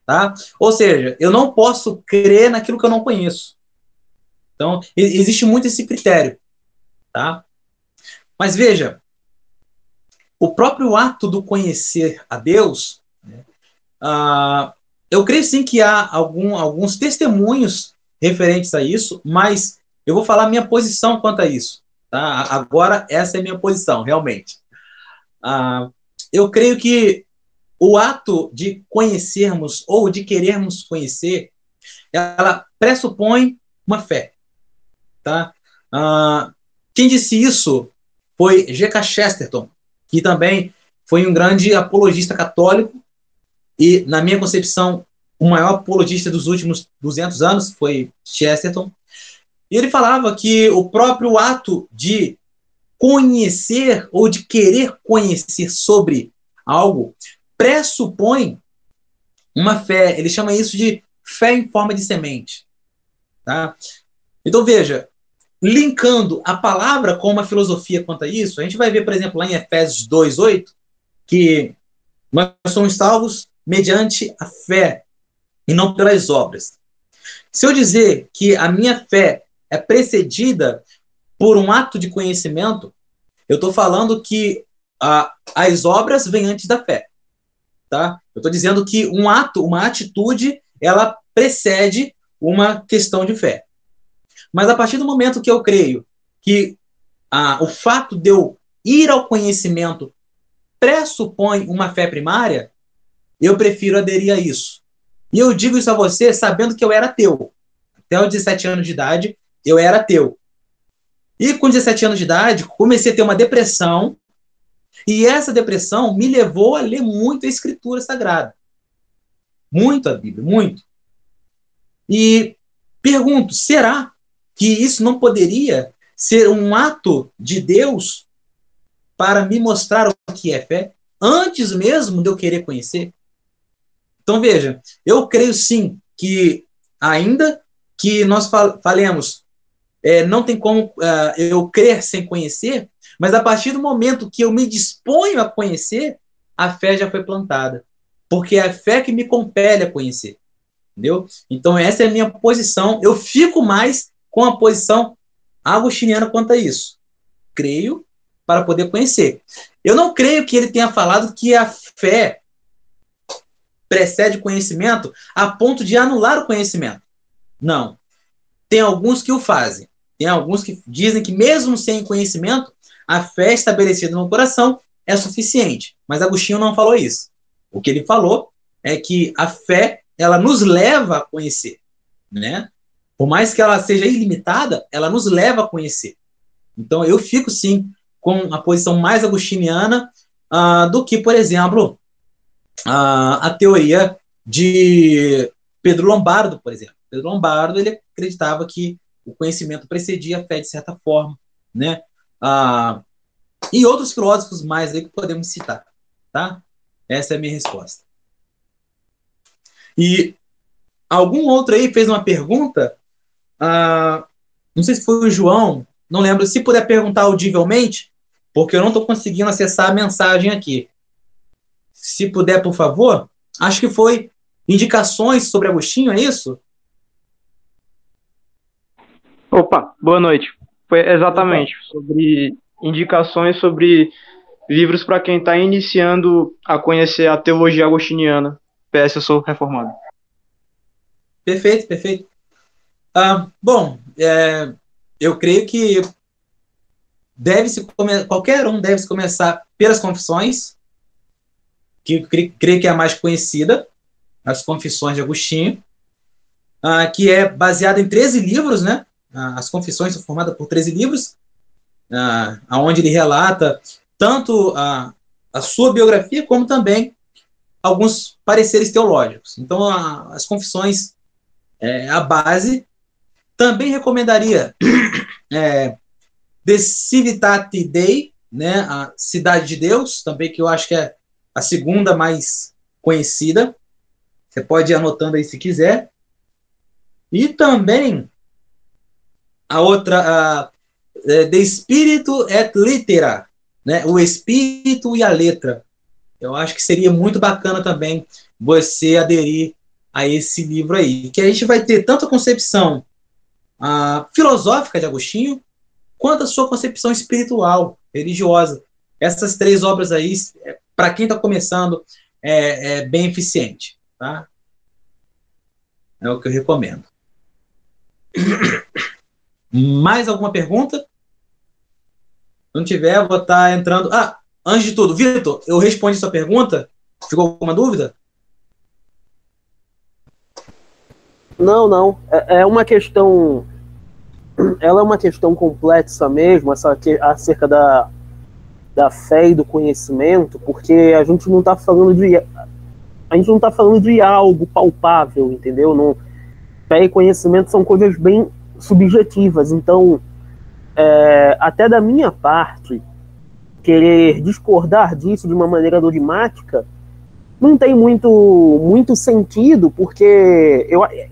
Tá? Ou seja, eu não posso crer naquilo que eu não conheço. Então, existe muito esse critério. Tá? Mas veja, o próprio ato do conhecer a Deus, né, eu creio sim que há alguns testemunhos referentes a isso, mas eu vou falar minha posição quanto a isso. Tá? Agora, essa é a minha posição, realmente. Eu creio que o ato de conhecermos ou de querermos conhecer, ela pressupõe uma fé. Tá? Quem disse isso foi G.K. Chesterton, que também foi um grande apologista católico e, na minha concepção, o maior apologista dos últimos 200 anos foi Chesterton. E ele falava que o próprio ato de conhecer ou de querer conhecer sobre algo pressupõe uma fé. Ele chama isso de fé em forma de semente. Tá? Então, veja, linkando a palavra com uma filosofia quanto a isso, a gente vai ver, por exemplo, lá em Efésios 2:8, que nós somos salvos mediante a fé e não pelas obras. Se eu dizer que a minha fé é precedida por um ato de conhecimento, Eu estou falando que as obras vêm antes da fé. Tá? Eu estou dizendo que um ato, uma atitude, ela precede uma questão de fé. Mas a partir do momento que eu creio que o fato de eu ir ao conhecimento pressupõe uma fé primária, eu prefiro aderir a isso. E eu digo isso a você sabendo que eu era ateu. Até os 17 anos de idade, eu era ateu. E com 17 anos de idade, comecei a ter uma depressão, e essa depressão me levou a ler muito a Escritura Sagrada. Muito a Bíblia, muito. E pergunto, será que isso não poderia ser um ato de Deus para me mostrar o que é fé, antes mesmo de eu querer conhecer? Então, veja, eu creio sim que, ainda que nós falemos, não tem como eu crer sem conhecer, mas a partir do momento que eu me disponho a conhecer, a fé já foi plantada. Porque é a fé que me compele a conhecer. Entendeu? Então, essa é a minha posição. Eu fico mais com a posição agostiniana quanto a isso. Creio para poder conhecer. Eu não creio que ele tenha falado que a fé precede o conhecimento a ponto de anular o conhecimento. Não. Tem alguns que o fazem. Tem alguns que dizem que mesmo sem conhecimento, a fé estabelecida no coração é suficiente. Mas Agostinho não falou isso. O que ele falou é que a fé, ela nos leva a conhecer, né? Por mais que ela seja ilimitada, ela nos leva a conhecer. Então, eu fico, sim, com a posição mais agostiniana do que, por exemplo, a teoria de Pedro Lombardo, por exemplo. Pedro Lombardo, ele acreditava que o conhecimento precedia a fé de certa forma, né? E outros filósofos mais aí que podemos citar, tá? Essa é a minha resposta. E algum outro aí fez uma pergunta, não sei se foi o João, não lembro, se puder perguntar audivelmente, porque eu não estou conseguindo acessar a mensagem aqui. Se puder, por favor. Acho que foi indicações sobre Agostinho, é isso? Opa, boa noite. Foi exatamente sobre indicações sobre livros para quem está iniciando a conhecer a teologia agostiniana. PS, eu sou reformado. Perfeito, perfeito. Bom, eu creio que qualquer um deve começar pelas Confissões, que creio que é a mais conhecida, as Confissões de Agostinho, que é baseada em 13 livros, né? As Confissões são formadas por 13 livros, onde ele relata tanto a sua biografia, como também alguns pareceres teológicos. Então, as Confissões é a base. Também recomendaria De Civitate Dei, né, a Cidade de Deus, também, que eu acho que é a segunda mais conhecida. Você pode ir anotando aí se quiser. E também a outra, De Spiritu et Littera, né, o Espírito e a Letra. Eu acho que seria muito bacana também você aderir a esse livro aí, que a gente vai ter tanto a concepção filosófica de Agostinho, quanto a sua concepção espiritual, religiosa. Essas 3 obras aí, para quem está começando, é bem eficiente. Tá? É o que eu recomendo. Mais alguma pergunta? Se não tiver, eu vou estar entrando... antes de tudo, Vitor, eu respondi sua pergunta? Ficou alguma dúvida? Não. É uma questão... Ela é uma questão complexa mesmo, acerca da fé e do conhecimento, porque a gente não está falando de algo palpável, entendeu? Fé e conhecimento são coisas bem subjetivas. Então, até da minha parte, querer discordar disso de uma maneira dogmática não tem muito sentido, porque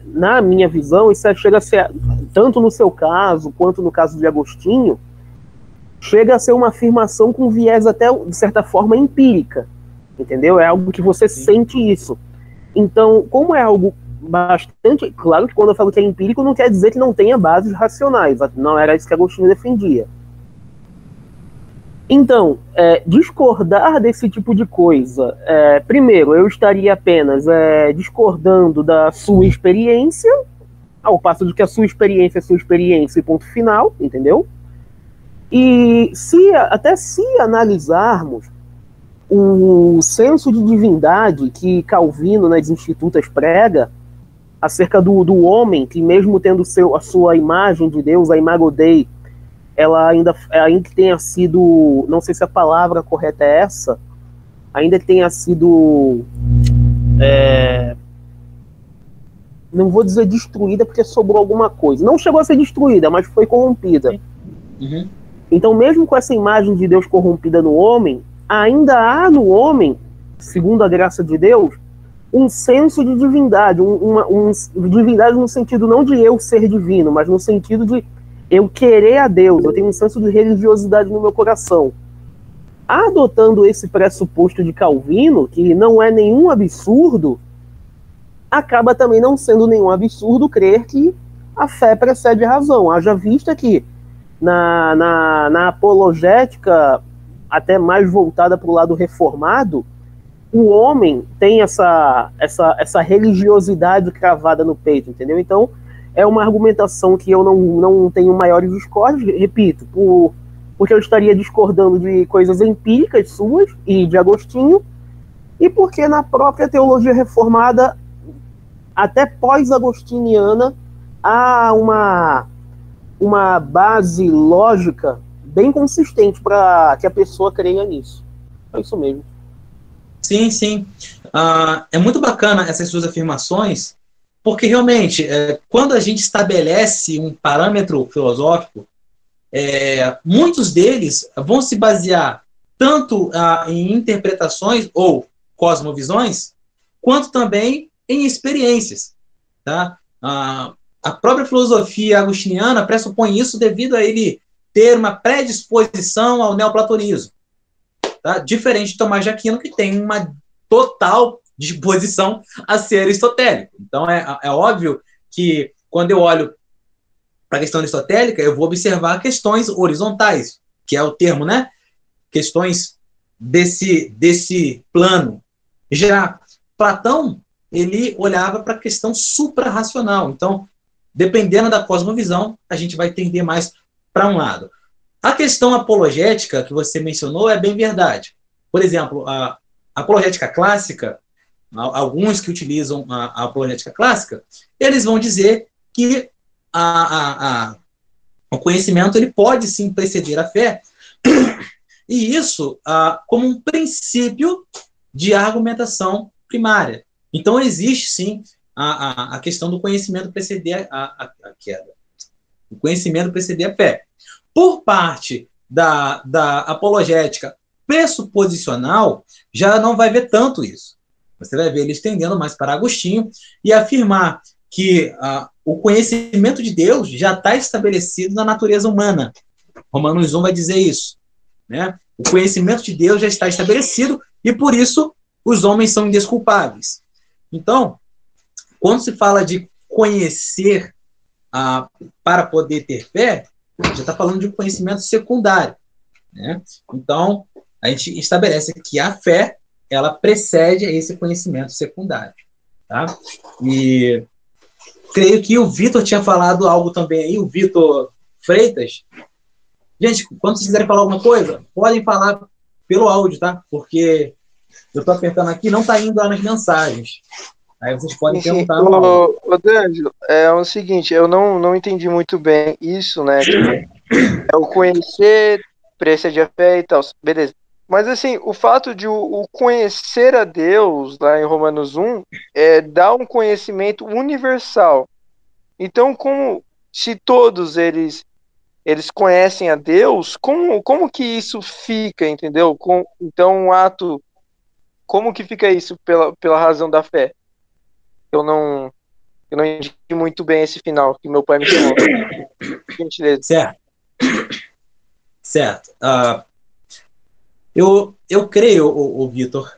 na minha visão, isso chega a ser, tanto no seu caso, quanto no caso de Agostinho, chega a ser uma afirmação com viés até, de certa forma, empírica, entendeu? É algo que você sente isso. Então, como é algo bastante... Claro que quando eu falo que é empírico, não quer dizer que não tenha bases racionais, não era isso que Agostinho defendia. Então, discordar desse tipo de coisa, primeiro, eu estaria apenas discordando da sua experiência, ao passo de que a sua experiência é sua experiência e ponto final, entendeu? E até se analisarmos o senso de divindade que Calvino nas Institutas prega, acerca do homem, que mesmo tendo a sua imagem de Deus, a imago Dei, ela ainda que tenha sido, não sei se a palavra correta é essa, ainda que tenha sido, não vou dizer destruída, porque sobrou alguma coisa. Não chegou a ser destruída, mas foi corrompida. Uhum. Então, mesmo com essa imagem de Deus corrompida no homem, ainda há no homem, segundo a graça de Deus, um senso de divindade, divindade no sentido não de eu ser divino, mas no sentido de eu querer a Deus, eu tenho um senso de religiosidade no meu coração. Adotando esse pressuposto de Calvino, que não é nenhum absurdo, acaba também não sendo nenhum absurdo crer que a fé precede a razão. Haja vista que na apologética, até mais voltada para o lado reformado, o homem tem essa religiosidade cravada no peito, entendeu? Então, é uma argumentação que eu não tenho maiores discórdias, repito, porque eu estaria discordando de coisas empíricas suas e de Agostinho, e porque na própria teologia reformada, até pós-agostiniana, há uma base lógica bem consistente para que a pessoa creia nisso. É isso mesmo. Sim, sim. É muito bacana essas suas afirmações, porque realmente, quando a gente estabelece um parâmetro filosófico, muitos deles vão se basear tanto em interpretações ou cosmovisões, quanto também em experiências. Tá? A própria filosofia agostiniana pressupõe isso devido a ele ter uma predisposição ao neoplatonismo. Tá? Diferente de Tomás de Aquino, que tem uma total disposição a ser aristotélico. Então, é óbvio que, quando eu olho para a questão aristotélica, eu vou observar questões horizontais, que é o termo, né? Questões desse plano. Já Platão, ele olhava para a questão suprarracional. Então, dependendo da cosmovisão, a gente vai tender mais para um lado. A questão apologética que você mencionou é bem verdade. Por exemplo, a apologética clássica, alguns que utilizam a apologética clássica, eles vão dizer que o conhecimento ele pode sim preceder a fé, e isso como um princípio de argumentação primária. Então, existe sim a questão do conhecimento preceder a queda. O conhecimento preceder a fé. Por parte da apologética pressuposicional, já não vai ver tanto isso. Você vai ver ele estendendo mais para Agostinho e afirmar que o conhecimento de Deus já está estabelecido na natureza humana. Romanos 1 vai dizer isso. Né? O conhecimento de Deus já está estabelecido e, por isso, os homens são indesculpáveis. Então, quando se fala de conhecer para poder ter fé, já está falando de um conhecimento secundário. Né? Então, a gente estabelece que a fé ela precede esse conhecimento secundário. Tá? E creio que o Vitor tinha falado algo também aí, o Vitor Freitas. Gente, quando vocês quiserem falar alguma coisa, podem falar pelo áudio, tá? Porque eu estou apertando aqui, não está indo lá nas mensagens. Aí vocês podem perguntar no áudio. Ô, D'Angelo, é o seguinte, eu não entendi muito bem isso, né? É o conhecer, precede a fé e tal, beleza. Mas assim, o fato de o conhecer a Deus, lá em Romanos 1, dá um conhecimento universal. Então, como se todos eles conhecem a Deus, como que isso fica, entendeu? Então, um ato, como que fica isso pela razão da fé? Eu não entendi muito bem esse final que meu pai me falou. Gentileza. Certo. Eu creio, o Vitor,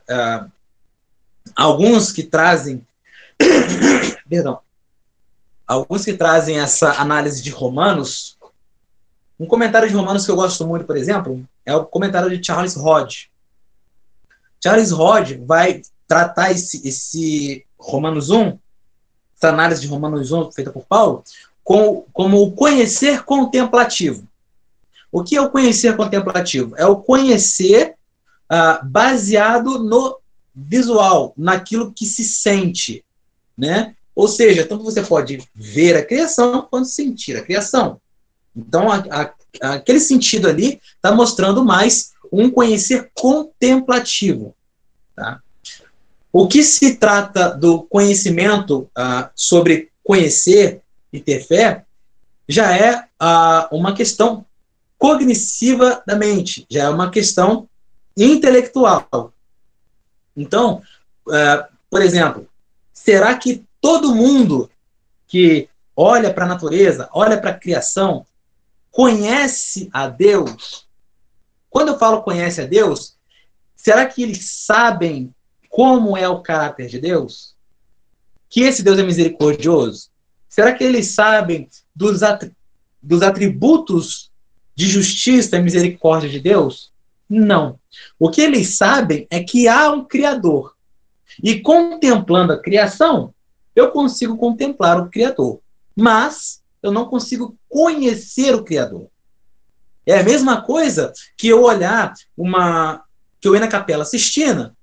alguns que trazem essa análise de Romanos, um comentário de Romanos que eu gosto muito, por exemplo, é o comentário de Charles Hodge. Charles Hodge vai tratar esse Romanos 1, essa análise de Romanos 1 feita por Paulo, como o conhecer contemplativo. O que é o conhecer contemplativo? É o conhecer baseado no visual, naquilo que se sente, né? Ou seja, tanto você pode ver a criação quanto sentir a criação. Então, aquele sentido ali está mostrando mais um conhecer contemplativo. Tá? O que se trata do conhecimento sobre conhecer e ter fé já é uma questão cognitiva da mente, já é uma questão intelectual. Então, por exemplo, será que todo mundo que olha para a natureza, olha para a criação, conhece a Deus? Quando eu falo conhece a Deus, será que eles sabem como é o caráter de Deus? Que esse Deus é misericordioso? Será que eles sabem dos atributos de justiça e misericórdia de Deus? Não. O que eles sabem é que há um Criador. E contemplando a criação, eu consigo contemplar o Criador. Mas eu não consigo conhecer o Criador. É a mesma coisa que eu olhar que eu ir na Capela Sistina,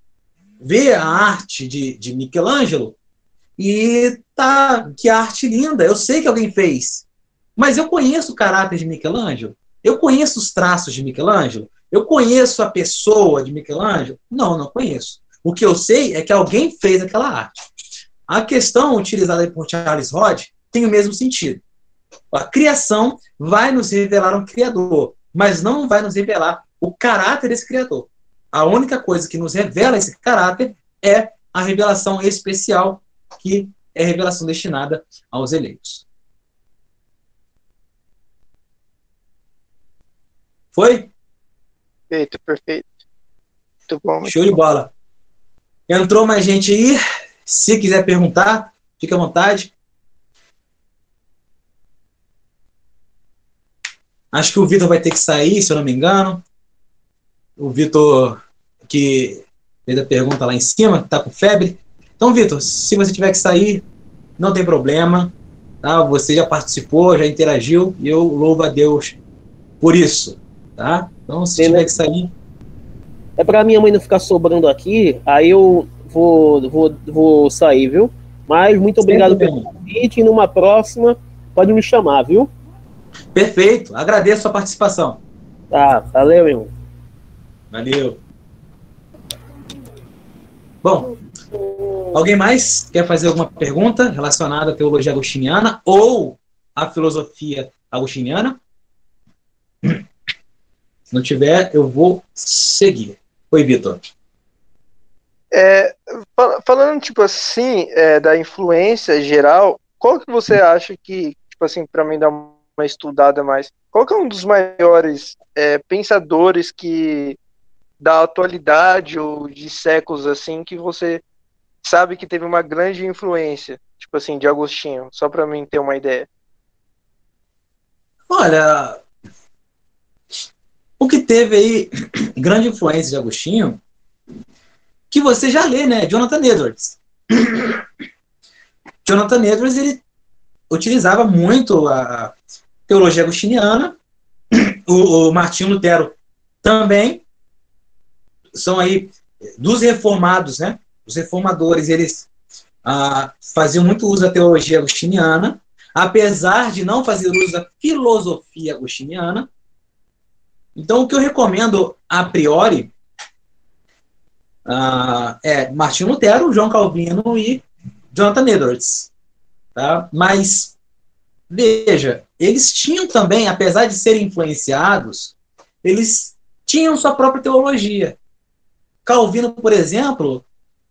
ver a arte de Michelangelo e que arte linda, eu sei que alguém fez. Mas eu conheço o caráter de Michelangelo? Eu conheço os traços de Michelangelo? Eu conheço a pessoa de Michelangelo? Não conheço. O que eu sei é que alguém fez aquela arte. A questão utilizada por Charles Hodge tem o mesmo sentido. A criação vai nos revelar um Criador, mas não vai nos revelar o caráter desse Criador. A única coisa que nos revela esse caráter é a revelação especial, que é a revelação destinada aos eleitos. Foi? Perfeito, perfeito. Muito bom. Muito Show de bola. Entrou mais gente aí. Se quiser perguntar, fique à vontade. Acho que o Vitor vai ter que sair, se eu não me engano. O Vitor, que fez a pergunta lá em cima, que está com febre. Então, Vitor, se você tiver que sair, não tem problema. Tá? Você já participou, já interagiu, e eu louvo a Deus por isso. Tá? Então, se tiver que sair... É para minha mãe não ficar sobrando aqui, aí eu vou sair, viu? Mas muito obrigado pelo convite, e numa próxima pode me chamar, viu? Perfeito, agradeço a sua participação. Tá, valeu, irmão. Valeu. Bom, alguém mais quer fazer alguma pergunta relacionada à teologia agostiniana ou à filosofia agostiniana? Se não tiver, eu vou seguir. Oi, Vitor. Falando, tipo assim, da influência geral, qual que você acha que, tipo assim, para mim dar uma estudada mais, qual que é um dos maiores pensadores da atualidade ou de séculos, assim, que você sabe que teve uma grande influência, tipo assim, de Agostinho, só para mim ter uma ideia? Olha, o que teve aí grande influência de Agostinho, que você já lê, né? Jonathan Edwards. Jonathan Edwards, ele utilizava muito a teologia agostiniana, o Martinho Lutero também. São aí dos reformados, né? Os reformadores, eles faziam muito uso da teologia agostiniana, apesar de não fazer uso da filosofia agostiniana. Então, o que eu recomendo a priori é Martinho Lutero, João Calvino e Jonathan Edwards. Tá? Mas, veja, eles tinham também, apesar de serem influenciados, eles tinham sua própria teologia. Calvino, por exemplo,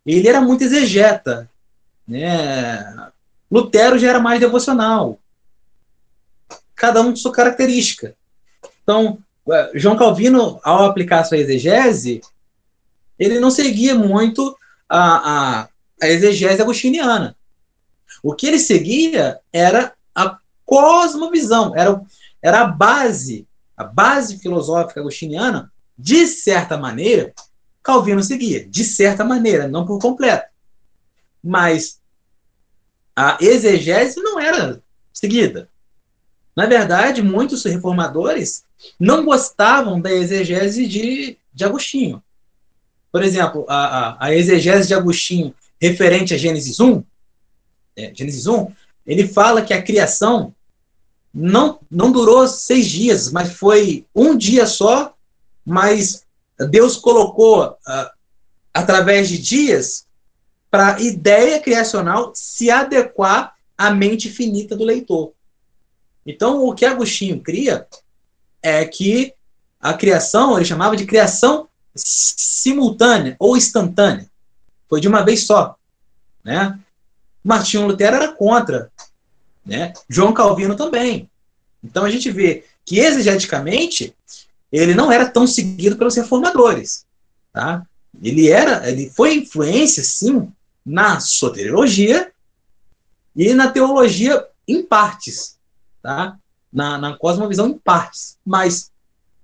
ele era muito exegeta, né? Lutero já era mais devocional. Cada um com sua característica. Então, João Calvino, ao aplicar sua exegese, ele não seguia muito a exegese agostiniana. O que ele seguia era a cosmovisão, era a base filosófica agostiniana de certa maneira, Calvino seguia. De certa maneira, não por completo. Mas a exegese não era seguida. Na verdade, muitos reformadores não gostavam da exegese de Agostinho. Por exemplo, a exegese de Agostinho referente a Gênesis 1, ele fala que a criação não durou 6 dias, mas foi um dia só, mas Deus colocou, através de dias, para a ideia criacional se adequar à mente finita do leitor. Então, o que Agostinho cria é que a criação, ele chamava de criação simultânea ou instantânea. Foi de uma vez só. Né? Martinho Lutero era contra. Né? João Calvino também. Então, a gente vê que, exegeticamente, ele não era tão seguido pelos reformadores. Tá? Ele foi influência, sim, na soteriologia e na teologia em partes. Tá? Na cosmovisão em partes, mas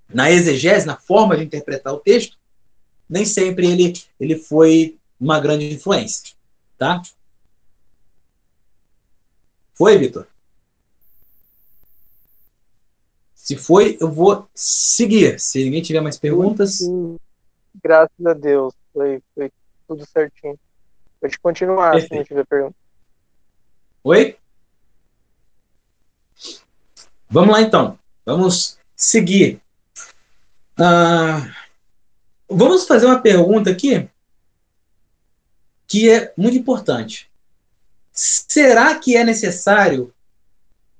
na exegese, na forma de interpretar o texto, nem sempre ele foi uma grande influência. Tá? Foi, Vitor? Se foi, eu vou seguir. Se ninguém tiver mais perguntas... Sim. Graças a Deus, foi tudo certinho. Pode continuar. Perfeito. Se não tiver pergunta. Oi? Vamos lá, então. Vamos seguir. Vamos fazer uma pergunta aqui que é muito importante. Será que é necessário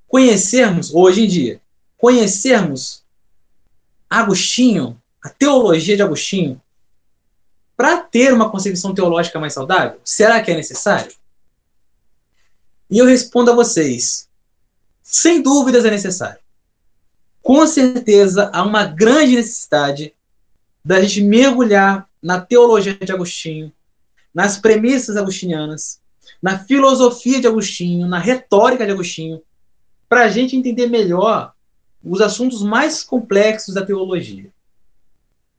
conhecermos, hoje em dia, Agostinho, a teologia de Agostinho, para ter uma concepção teológica mais saudável? Será que é necessário? E eu respondo a vocês, sem dúvidas é necessário. Com certeza há uma grande necessidade da gente mergulhar na teologia de Agostinho, nas premissas agostinianas, na filosofia de Agostinho, na retórica de Agostinho, para a gente entender melhor os assuntos mais complexos da teologia.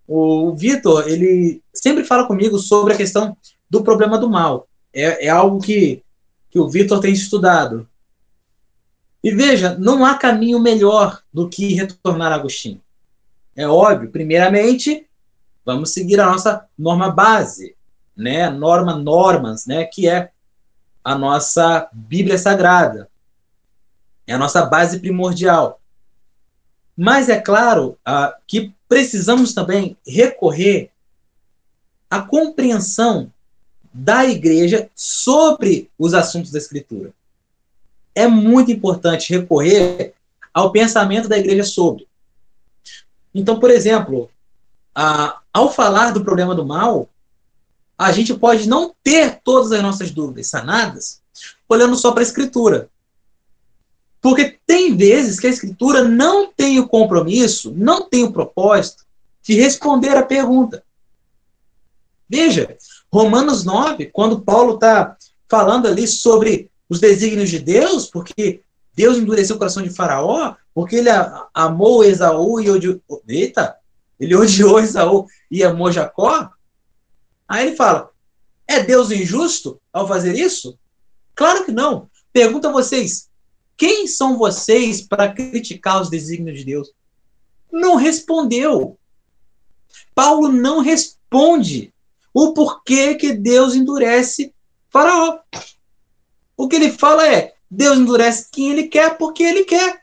O Vitor, ele sempre fala comigo sobre a questão do problema do mal. É algo que o Vitor tem estudado. E veja, não há caminho melhor do que retornar a Agostinho. É óbvio, primeiramente, vamos seguir a nossa norma base, né? Normas, né? Que é a nossa Bíblia Sagrada. É a nossa base primordial. Mas é claro que precisamos também recorrer à compreensão da Igreja sobre os assuntos da Escritura. É muito importante recorrer ao pensamento da Igreja sobre. Então, por exemplo, ao falar do problema do mal, a gente pode não ter todas as nossas dúvidas sanadas olhando só para a Escritura. Porque tem vezes que a Escritura não tem o compromisso, não tem o propósito de responder a pergunta. Veja, Romanos 9, quando Paulo está falando ali sobre os desígnios de Deus, porque Deus endureceu o coração de Faraó, porque ele amou Esaú e odiou... ele odiou Esaú e amou Jacó. Aí ele fala, é Deus injusto ao fazer isso? Claro que não. Pergunto a vocês, quem são vocês para criticar os desígnios de Deus? Não respondeu. Paulo não responde o porquê que Deus endurece Faraó. O que ele fala é, Deus endurece quem ele quer porque ele quer.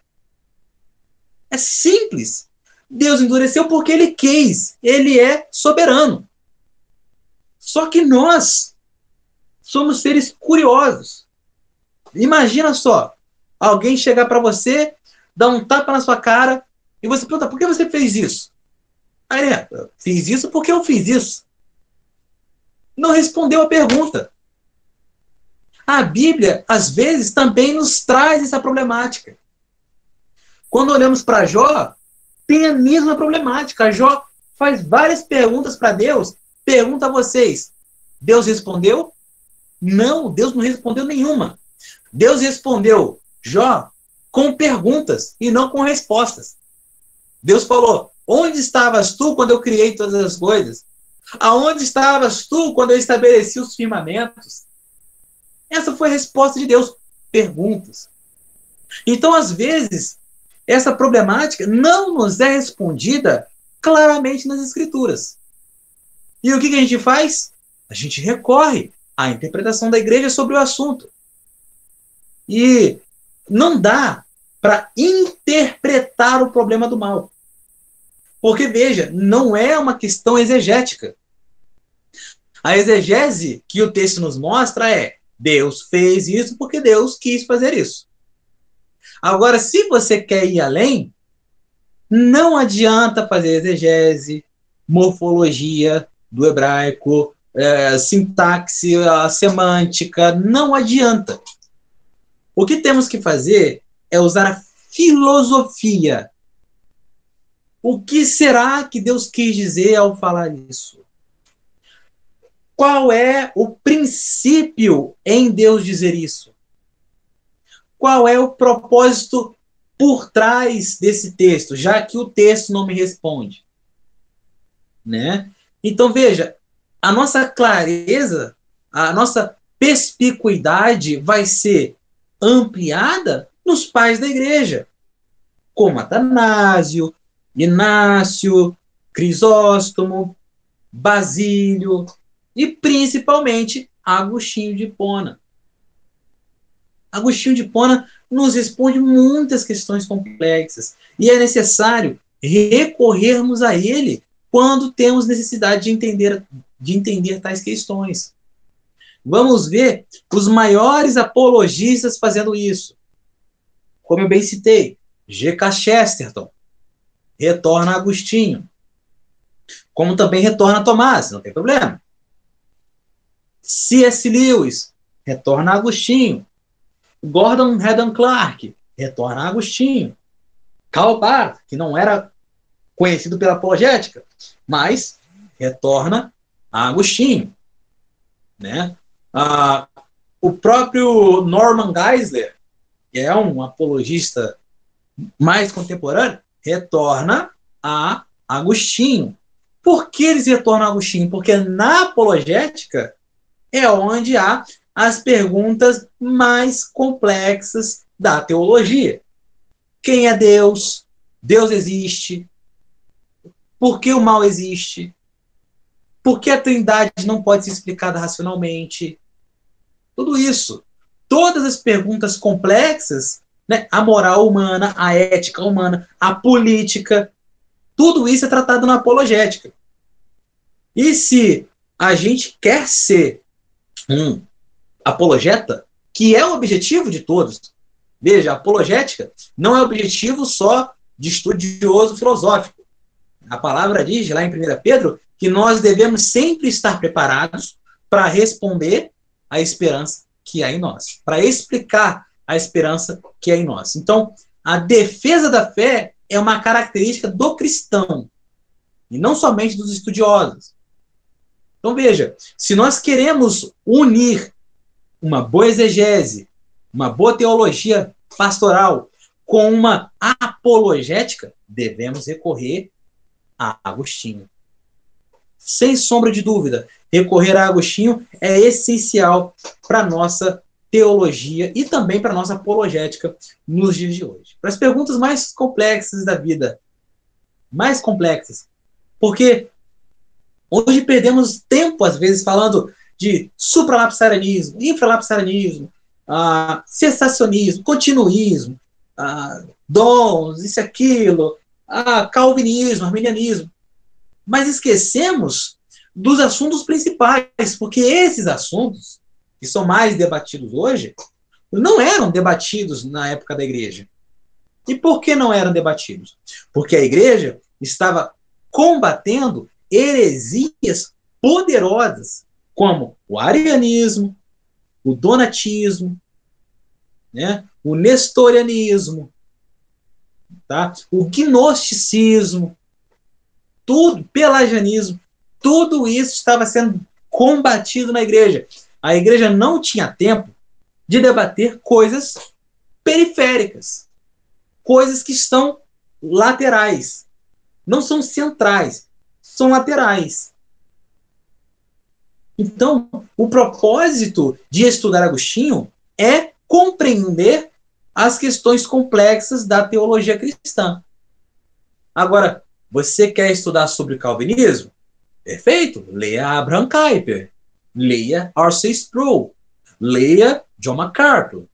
É simples. Deus endureceu porque ele quis. Ele é soberano. Só que nós somos seres curiosos. Imagina só, alguém chegar para você, dar um tapa na sua cara e você pergunta, por que você fez isso? Aí eu fiz isso porque eu fiz isso. Não respondeu a pergunta. A Bíblia, às vezes, também nos traz essa problemática. Quando olhamos para Jó, tem a mesma problemática. Jó faz várias perguntas para Deus. Pergunta a vocês, Deus respondeu? Não, Deus não respondeu nenhuma. Deus respondeu Jó com perguntas e não com respostas. Deus falou, Onde estavas tu quando eu criei todas as coisas? Aonde estavas tu quando eu estabeleci os firmamentos? Essa foi a resposta de Deus. Perguntas. Então, às vezes, essa problemática não nos é respondida claramente nas Escrituras. E o que a gente faz? A gente recorre à interpretação da igreja sobre o assunto. E não dá para interpretar o problema do mal. Porque, veja, não é uma questão exegética. A exegese que o texto nos mostra é: Deus fez isso porque Deus quis fazer isso. Agora, se você quer ir além, não adianta fazer exegese, morfologia do hebraico, sintaxe, a semântica, não adianta. O que temos que fazer é usar a filosofia. O que será que Deus quis dizer ao falar isso? Qual é o princípio em Deus dizer isso? Qual é o propósito por trás desse texto, já que o texto não me responde? Né? Então, veja, a nossa clareza, a nossa perspicuidade vai ser ampliada nos pais da igreja, como Atanásio, Inácio, Crisóstomo, Basílio e, principalmente, Agostinho de Hipona. Agostinho de Hipona nos responde muitas questões complexas e é necessário recorrermos a ele quando temos necessidade de entender tais questões. Vamos ver os maiores apologistas fazendo isso. Como eu bem citei, G.K. Chesterton retorna a Agostinho, como também retorna a Tomás, não tem problema. C.S. Lewis retorna a Agostinho. Gordon Hedon Clark retorna a Agostinho. Karl Barth, que não era conhecido pela apologética, mas retorna a Agostinho. Né? O próprio Norman Geisler, que é um apologista mais contemporâneo, retorna a Agostinho. Por que eles retornam a Agostinho? Porque na apologética é onde há as perguntas mais complexas da teologia. Quem é Deus? Deus existe? Por que o mal existe? Por que a Trindade não pode ser explicada racionalmente? Tudo isso. Todas as perguntas complexas, né? A moral humana, a ética humana, a política, tudo isso é tratado na apologética. E se a gente quer ser um apologeta, que é o objetivo de todos, veja, a apologética não é objetivo só de estudioso filosófico. A palavra diz lá em 1 Pedro que nós devemos sempre estar preparados para responder à esperança que há em nós, para explicar a esperança que há em nós. Então, a defesa da fé é uma característica do cristão, e não somente dos estudiosos. Então, veja, se nós queremos unir uma boa exegese, uma boa teologia pastoral com uma apologética, devemos recorrer a Agostinho. Sem sombra de dúvida, recorrer a Agostinho é essencial para a nossa teologia e também para a nossa apologética nos dias de hoje. Para as perguntas mais complexas da vida, mais complexas, porque hoje perdemos tempo, às vezes, falando de supralapsarianismo, infralapsarianismo, cessacionismo, continuismo, dons, isso e aquilo, calvinismo, arminianismo. Mas esquecemos dos assuntos principais, porque esses assuntos, que são mais debatidos hoje, não eram debatidos na época da igreja. E por que não eram debatidos? Porque a igreja estava combatendo heresias poderosas, como o arianismo, o donatismo, né, o nestorianismo, tá, o gnosticismo, tudo, pelagianismo, tudo isso estava sendo combatido na igreja. A igreja não tinha tempo de debater coisas periféricas, coisas que estão laterais. não são centrais, são laterais. Então, o propósito de estudar Agostinho é compreender as questões complexas da teologia cristã. Agora, você quer estudar sobre calvinismo? Perfeito. Leia Abraham Kuyper. Leia R.C. Sproul. Leia John MacArthur.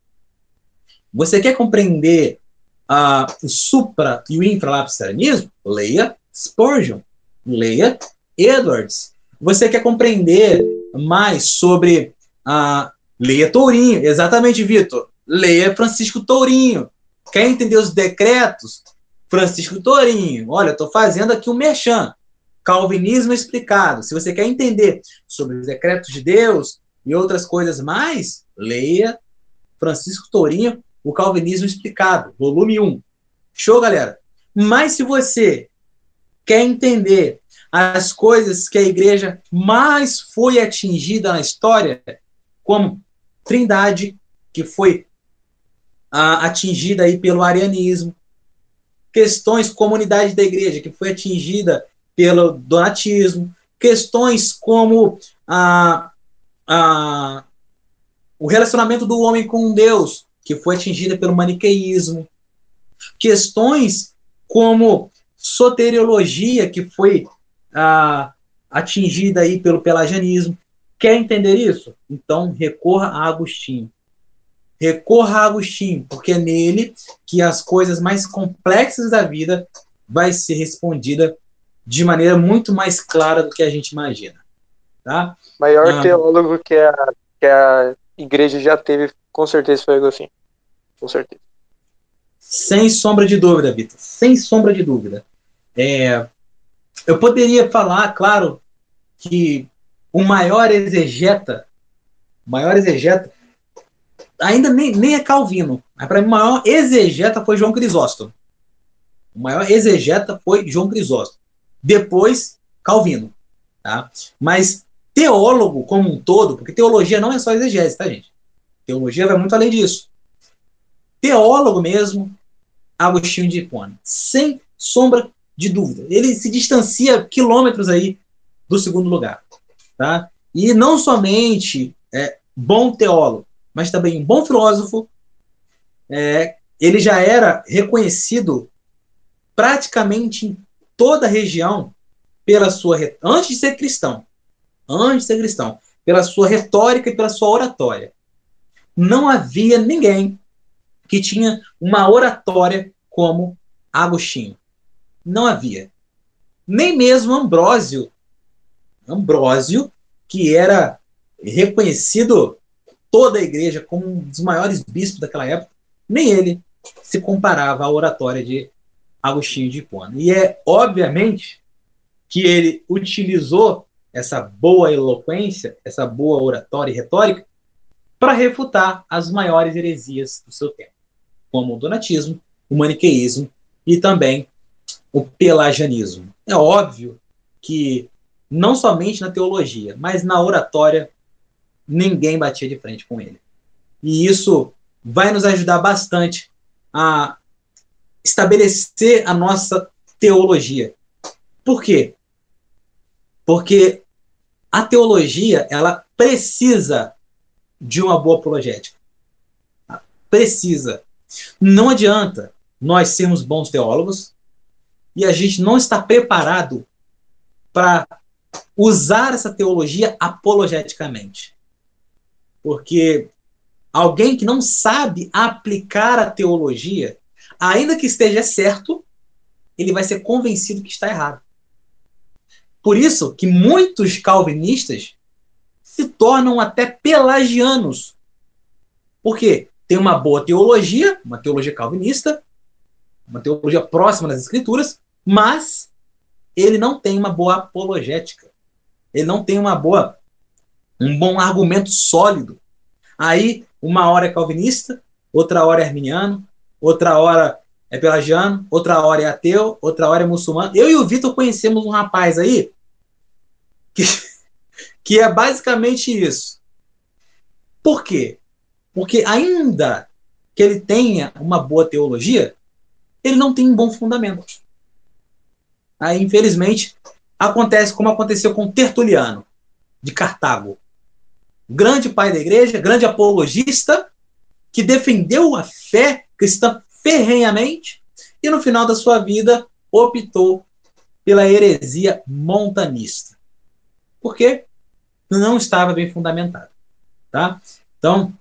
Você quer compreender o supra e o infralapsarianismo? Leia Spurgeon. Leia Edwards. Você quer compreender mais sobre leia Tourinho. Exatamente, Vitor. Leia Francisco Tourinho. Quer entender os decretos? Francisco Tourinho. Olha, estou fazendo aqui um merchan. Calvinismo explicado. Se você quer entender sobre os decretos de Deus e outras coisas mais, leia Francisco Tourinho, o Calvinismo explicado, volume 1. Show, galera? Mas se você quer entender as coisas que a igreja mais foi atingida na história, como Trindade, que foi atingida aí pelo arianismo, questões comunidade da igreja, que foi atingida pelo donatismo, questões como o relacionamento do homem com Deus, que foi atingida pelo maniqueísmo, questões como soteriologia, que foi atingida aí pelo pelagianismo. Quer entender isso? Então recorra a Agostinho. Recorra a Agostinho, porque é nele que as coisas mais complexas da vida vai ser respondida de maneira muito mais clara do que a gente imagina. Tá? Maior teólogo que a igreja já teve, com certeza, foi Agostinho. Com certeza. Sem sombra de dúvida, Vitor. Sem sombra de dúvida. Eu poderia falar, claro, que o maior exegeta ainda nem é Calvino. Mas para mim, o maior exegeta foi João Crisóstomo. O maior exegeta foi João Crisóstomo. Depois, Calvino. Tá? Mas teólogo como um todo, porque teologia não é só exegese, tá, gente? Teologia vai muito além disso. Teólogo mesmo, Agostinho de Hipona. Sem sombra de dúvida. Ele se distancia quilômetros aí do segundo lugar. Tá? E não somente bom teólogo, mas também um bom filósofo. Ele já era reconhecido praticamente em toda a região pela sua antes de ser cristão, pela sua retórica e pela sua oratória. Não havia ninguém que tinha uma oratória como Agostinho. Não havia. Nem mesmo Ambrósio, que era reconhecido toda a igreja como um dos maiores bispos daquela época, nem ele se comparava à oratória de Agostinho de Hipona. E obviamente, que ele utilizou essa boa eloquência, essa boa oratória e retórica, para refutar as maiores heresias do seu tempo, como o donatismo, o maniqueísmo e também o pelagianismo. É óbvio que não somente na teologia, mas na oratória, ninguém batia de frente com ele. E isso vai nos ajudar bastante a estabelecer a nossa teologia. Por quê? Porque a teologia, ela precisa de uma boa apologética. Precisa. Não adianta nós sermos bons teólogos e a gente não estar preparado para usar essa teologia apologeticamente. Porque alguém que não sabe aplicar a teologia, ainda que esteja certo, ele vai ser convencido que está errado. Por isso que muitos calvinistas se tornam até pelagianos. Por quê? Tem uma boa teologia, uma teologia calvinista, uma teologia próxima das escrituras, mas ele não tem uma boa apologética. Ele não tem um bom argumento sólido. Aí, uma hora é calvinista, outra hora é arminiano, outra hora é pelagiano, outra hora é ateu, outra hora é muçulmano. Eu e o Vitor conhecemos um rapaz aí que é basicamente isso. Por quê? Porque ainda que ele tenha uma boa teologia, ele não tem um bom fundamento. Aí, infelizmente, acontece como aconteceu com Tertuliano, de Cartago. Grande pai da igreja, grande apologista, que defendeu a fé cristã ferrenhamente e, no final da sua vida, optou pela heresia montanista. Porque não estava bem fundamentado. Tá? Então,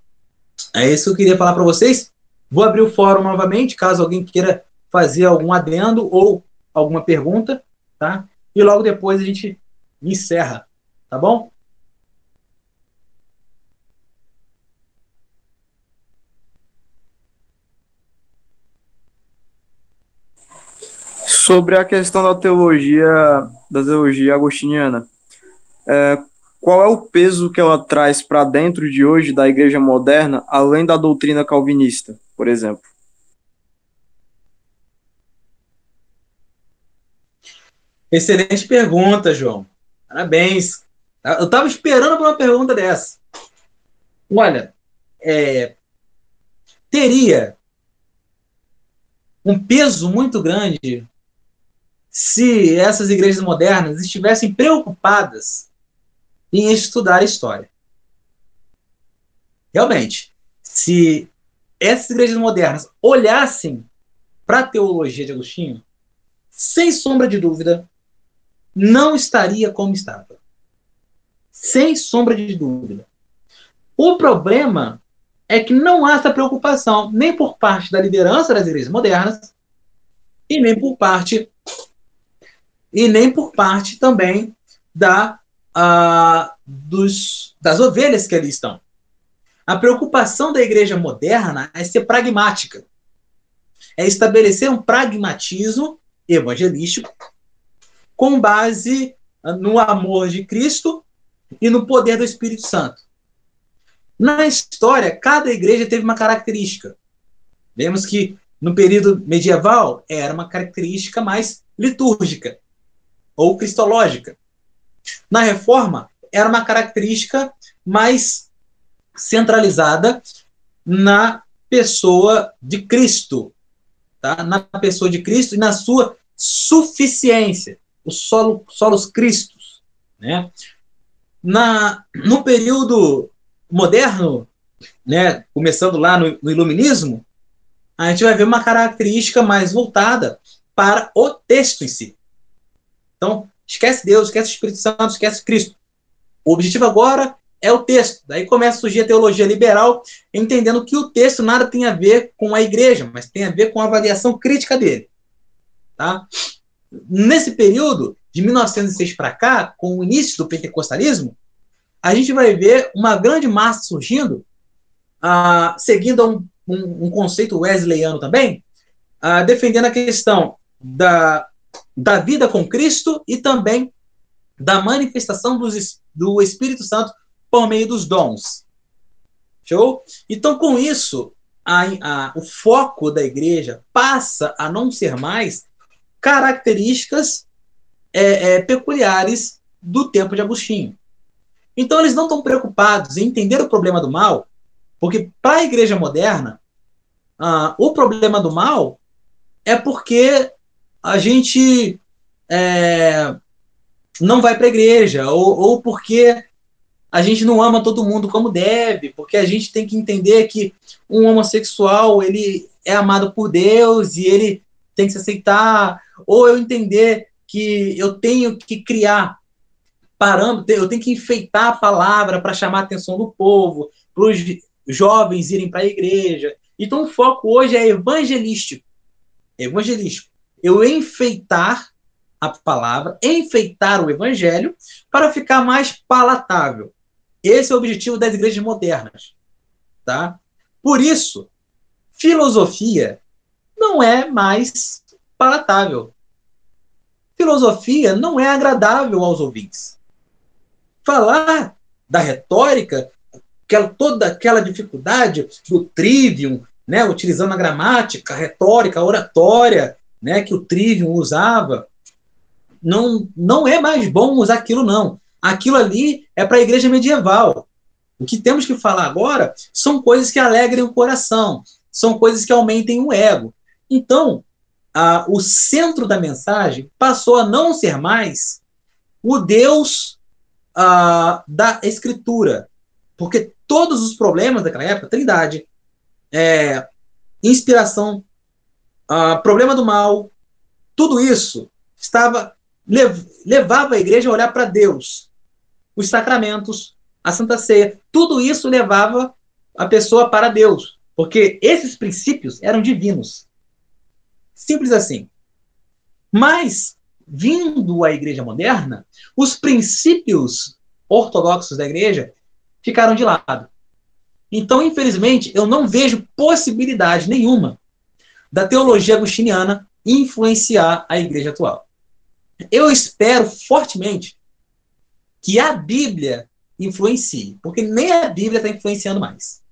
é isso que eu queria falar para vocês. Vou abrir o fórum novamente, caso alguém queira fazer algum adendo ou alguma pergunta, tá? E logo depois a gente encerra, tá bom? Sobre a questão da teologia agostiniana, qual é o peso que ela traz para dentro de hoje da igreja moderna, além da doutrina calvinista, por exemplo? Excelente pergunta, João. Parabéns. Eu estava esperando por uma pergunta dessa. Olha, teria um peso muito grande se essas igrejas modernas estivessem preocupadas em estudar a história. Realmente, se essas igrejas modernas olhassem para a teologia de Agostinho, sem sombra de dúvida, não estaria como estava. Sem sombra de dúvida. O problema é que não há essa preocupação, nem por parte da liderança das igrejas modernas, e nem por parte também das ovelhas que ali estão. A preocupação da igreja moderna é ser pragmática. É estabelecer um pragmatismo evangelístico com base no amor de Cristo e no poder do Espírito Santo. Na história, cada igreja teve uma característica. Vemos que no período medieval era uma característica mais litúrgica ou cristológica. Na Reforma, era uma característica mais centralizada na pessoa de Cristo, tá? Na pessoa de Cristo e na sua suficiência, o solos Christus, né? No período moderno, né, começando lá no Iluminismo, a gente vai ver uma característica mais voltada para o texto em si. Então, esquece Deus, esquece o Espírito Santo, esquece Cristo. O objetivo agora é o texto. Daí começa a surgir a teologia liberal, entendendo que o texto nada tem a ver com a igreja, mas tem a ver com a avaliação crítica dele. Tá? Nesse período, de 1906 para cá, com o início do pentecostalismo, a gente vai ver uma grande massa surgindo, seguindo um conceito wesleyano também, defendendo a questão da vida com Cristo e também da manifestação do Espírito Santo por meio dos dons. Show? Então, com isso, o foco da igreja passa a não ser mais características peculiares do tempo de Agostinho. Então, eles não estão preocupados em entender o problema do mal, porque para a igreja moderna, o problema do mal é porque a gente não vai para a igreja, ou porque a gente não ama todo mundo como deve, porque a gente tem que entender que um homossexual ele é amado por Deus e ele tem que se aceitar, ou eu entender que eu tenho que criar parâmetros, eu tenho que enfeitar a palavra para chamar a atenção do povo, para os jovens irem para a igreja. Então o foco hoje é evangelístico. Eu enfeitar a palavra, enfeitar o evangelho para ficar mais palatável. Esse é o objetivo das igrejas modernas. Tá? Por isso, filosofia não é mais palatável. Filosofia não é agradável aos ouvintes. Falar da retórica, toda aquela dificuldade do trivium, né, utilizando a gramática, a retórica, a oratória, né, que o trivium usava, não é mais bom usar aquilo, não. Aquilo ali é para a igreja medieval. O que temos que falar agora são coisas que alegrem o coração, são coisas que aumentem o ego. Então, o centro da mensagem passou a não ser mais o Deus da Escritura, porque todos os problemas daquela época, trindade, inspiração, problema do mal, tudo isso levava a igreja a olhar para Deus. Os sacramentos, a Santa Ceia, tudo isso levava a pessoa para Deus, porque esses princípios eram divinos. Simples assim. Mas, vindo à igreja moderna, os princípios ortodoxos da igreja ficaram de lado. Então, infelizmente, eu não vejo possibilidade nenhuma da teologia agostiniana influenciar a igreja atual. Eu espero fortemente que a Bíblia influencie, porque nem a Bíblia está influenciando mais.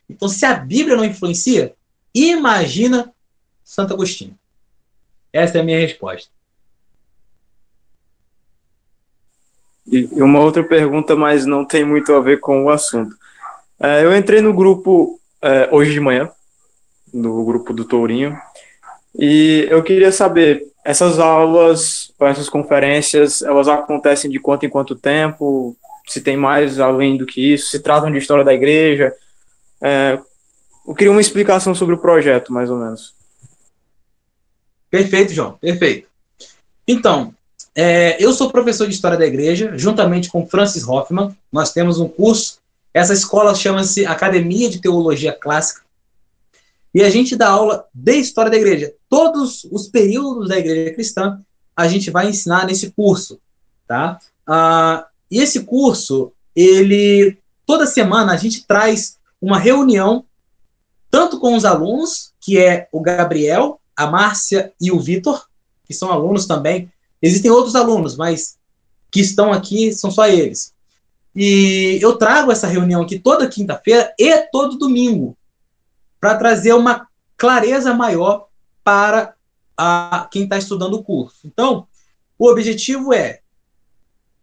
Então, se a Bíblia não influencia, imagina Santo Agostinho. Essa é a minha resposta. E uma outra pergunta, mas não tem muito a ver com o assunto. Eu entrei no grupo hoje de manhã, no grupo do Tourinho, e eu queria saber, essas aulas, essas conferências, elas acontecem de quanto em quanto tempo? Se tem mais além do que isso? Se tratam de história da igreja? Eu queria uma explicação sobre o projeto, mais ou menos. Perfeito, João, perfeito. Então, eu sou professor de História da Igreja, juntamente com Francis Hoffman. Nós temos um curso, essa escola chama-se Academia de Teologia Clássica, e a gente dá aula de História da Igreja. Todos os períodos da Igreja Cristã, a gente vai ensinar nesse curso, tá? E esse curso, toda semana a gente traz uma reunião, tanto com os alunos, que é o Gabriel, a Márcia e o Vitor, que são alunos também. Existem outros alunos, mas que estão aqui, são só eles. E eu trago essa reunião aqui toda quinta-feira e todo domingo, para trazer uma clareza maior para quem está estudando o curso. Então, o objetivo é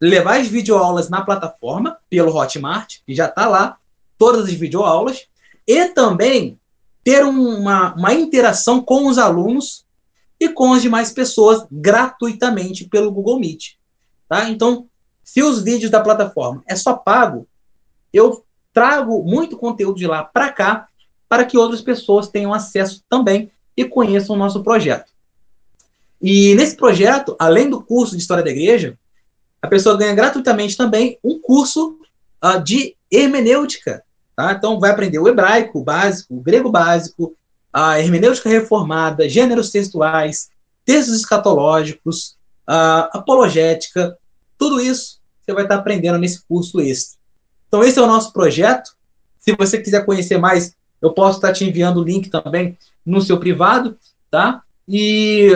levar as videoaulas na plataforma, pelo Hotmart, que já está lá, todas as videoaulas, e também ter uma interação com os alunos e com as demais pessoas gratuitamente pelo Google Meet. Tá? Então, se os vídeos da plataforma é só pago, eu trago muito conteúdo de lá para cá, para que outras pessoas tenham acesso também e conheçam o nosso projeto. E nesse projeto, além do curso de História da Igreja, a pessoa ganha gratuitamente também um curso de hermenêutica. Tá? Então, vai aprender o hebraico básico, o grego básico, a hermenêutica reformada, gêneros textuais, textos escatológicos, apologética, tudo isso você vai estar aprendendo nesse curso extra. Então, esse é o nosso projeto. Se você quiser conhecer mais, eu posso estar te enviando o link também no seu privado, tá? E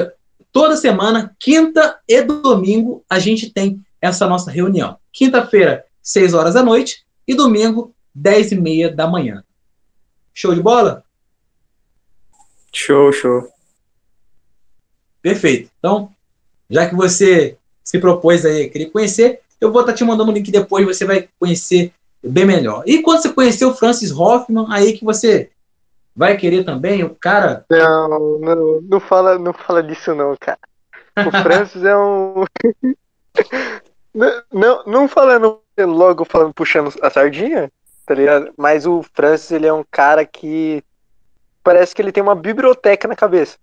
toda semana, quinta e domingo, a gente tem essa nossa reunião. Quinta-feira, 6 horas da noite, e domingo, 10h30 da manhã. Show de bola? Show. Perfeito. Então, já que você se propôs aí a querer conhecer, eu vou estar te mandando o link depois, você vai conhecer bem melhor. E quando você conhecer o Francis Hoffman, aí que você vai querer também, o cara... Não fala disso não, cara. O Francis é um... não falando, puxando a sardinha, tá ligado? Mas o Francis, ele é um cara que parece que ele tem uma biblioteca na cabeça.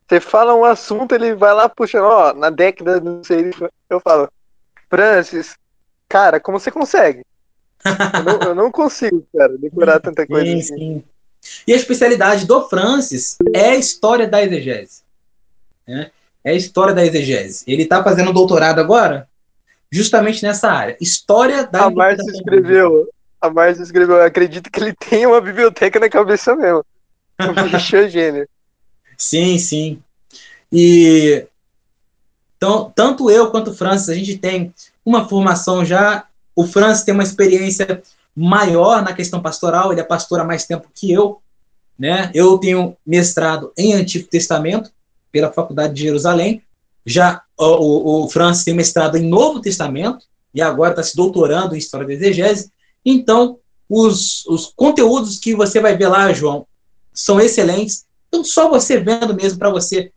Você fala um assunto, ele vai lá puxando, na década, não sei, eu falo, Francis, cara, como você consegue? Eu não consigo, cara, decorar tanta coisa sim, assim. Sim. E a especialidade do Francis é a história da exegese. Né? É a história da exegese. Ele está fazendo doutorado agora justamente nessa área. História da A Márcia escreveu, eu acredito que ele tem uma biblioteca na cabeça mesmo. O bicho é gênio. Sim. E então, tanto eu quanto o Francis, a gente tem uma formação já. O Francis tem uma experiência maior na questão pastoral, ele é pastor há mais tempo que eu, né? Eu tenho mestrado em Antigo Testamento pela Faculdade de Jerusalém, já o Francis tem mestrado em Novo Testamento e agora está se doutorando em História da Exegese. Então, os conteúdos que você vai ver lá, João, são excelentes, Então, só você vendo mesmo para você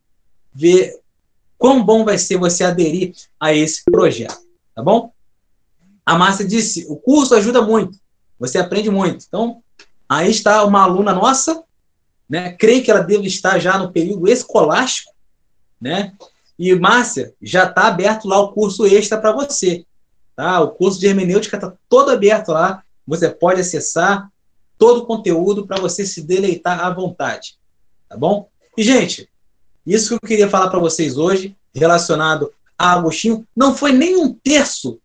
ver quão bom vai ser você aderir a esse projeto, tá bom? A Márcia disse, o curso ajuda muito, você aprende muito. Então, aí está uma aluna nossa, né? Creio que ela deve estar já no período escolástico, né? E, Márcia, já está aberto lá o curso extra para você, tá? O curso de hermenêutica está todo aberto lá, você pode acessar todo o conteúdo para você se deleitar à vontade, tá bom? E, gente, isso que eu queria falar para vocês hoje, relacionado a Agostinho, não foi nem um terço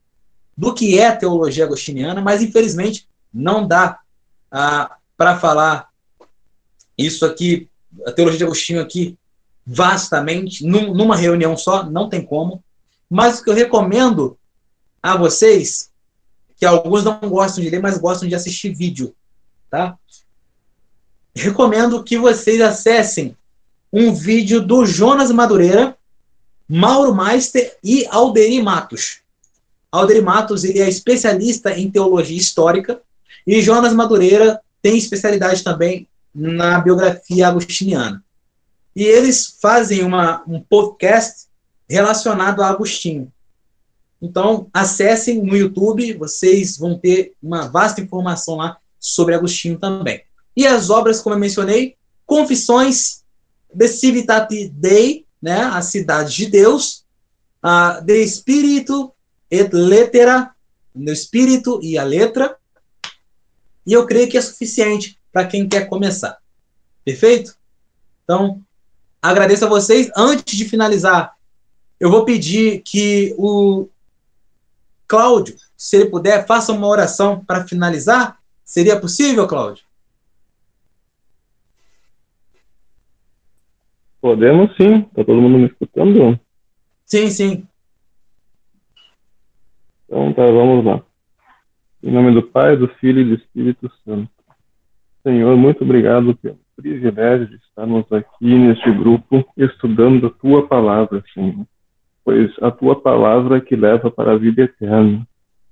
do que é a teologia agostiniana, mas, infelizmente, não dá para falar isso aqui, a teologia de Agostinho aqui, vastamente, numa reunião só, não tem como. Mas o que eu recomendo a vocês, que alguns não gostam de ler, mas gostam de assistir vídeo, tá? Recomendo que vocês acessem um vídeo do Jonas Madureira, Mauro Meister e Alderi Matos. Alderi Matos, ele é especialista em teologia histórica e Jonas Madureira tem especialidade também na biografia agostiniana. E eles fazem um podcast relacionado a Agostinho. Então, acessem no YouTube, vocês vão ter uma vasta informação lá sobre Agostinho também. E as obras, como eu mencionei, Confissões de Civitate Dei, né, a Cidade de Deus, de Espírito et Lettera, no Espírito e a Letra, e eu creio que é suficiente para quem quer começar. Perfeito? Então, agradeço a vocês. Antes de finalizar, eu vou pedir que o Cláudio, se ele puder, faça uma oração para finalizar. Seria possível, Cláudio? Podemos sim. Está todo mundo me escutando? Sim, sim. Então tá, vamos lá. Em nome do Pai, do Filho e do Espírito Santo. Senhor, muito obrigado pelo privilégio de estarmos aqui neste grupo estudando a Tua Palavra, Senhor. Pois a Tua Palavra que leva para a vida eterna.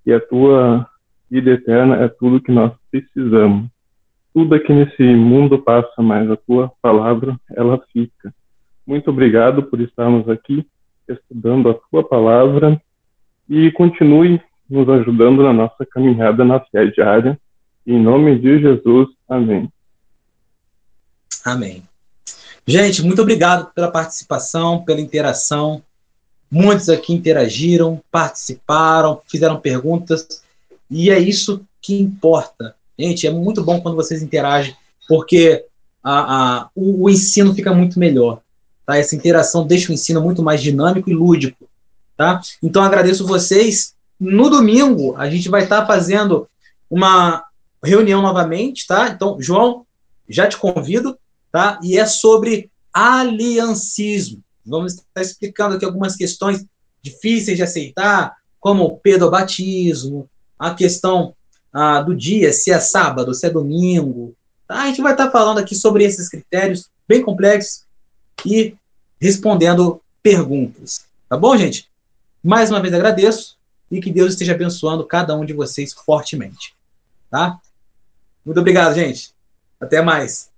E a Tua vida eterna é tudo que nós precisamos. Tudo aqui nesse mundo passa, mas a Tua Palavra, ela fica. Muito obrigado por estarmos aqui estudando a Tua Palavra e continue nos ajudando na nossa caminhada na fé diária. Em nome de Jesus, amém. Amém. Gente, muito obrigado pela participação, pela interação. Muitos aqui interagiram, participaram, fizeram perguntas, e é isso que importa. Gente, é muito bom quando vocês interagem, porque o ensino fica muito melhor. Tá? Essa interação deixa o ensino muito mais dinâmico e lúdico. Tá? Então, agradeço vocês. No domingo, a gente vai estar fazendo uma reunião novamente, tá? Então, João, já te convido, tá? E é sobre aliancismo. Vamos estar explicando aqui algumas questões difíceis de aceitar, como o pedobatismo, a questão do dia, se é sábado, se é domingo. Tá? A gente vai estar falando aqui sobre esses critérios bem complexos e respondendo perguntas. Tá bom, gente? Mais uma vez agradeço e que Deus esteja abençoando cada um de vocês fortemente. Tá? Muito obrigado, gente. Até mais.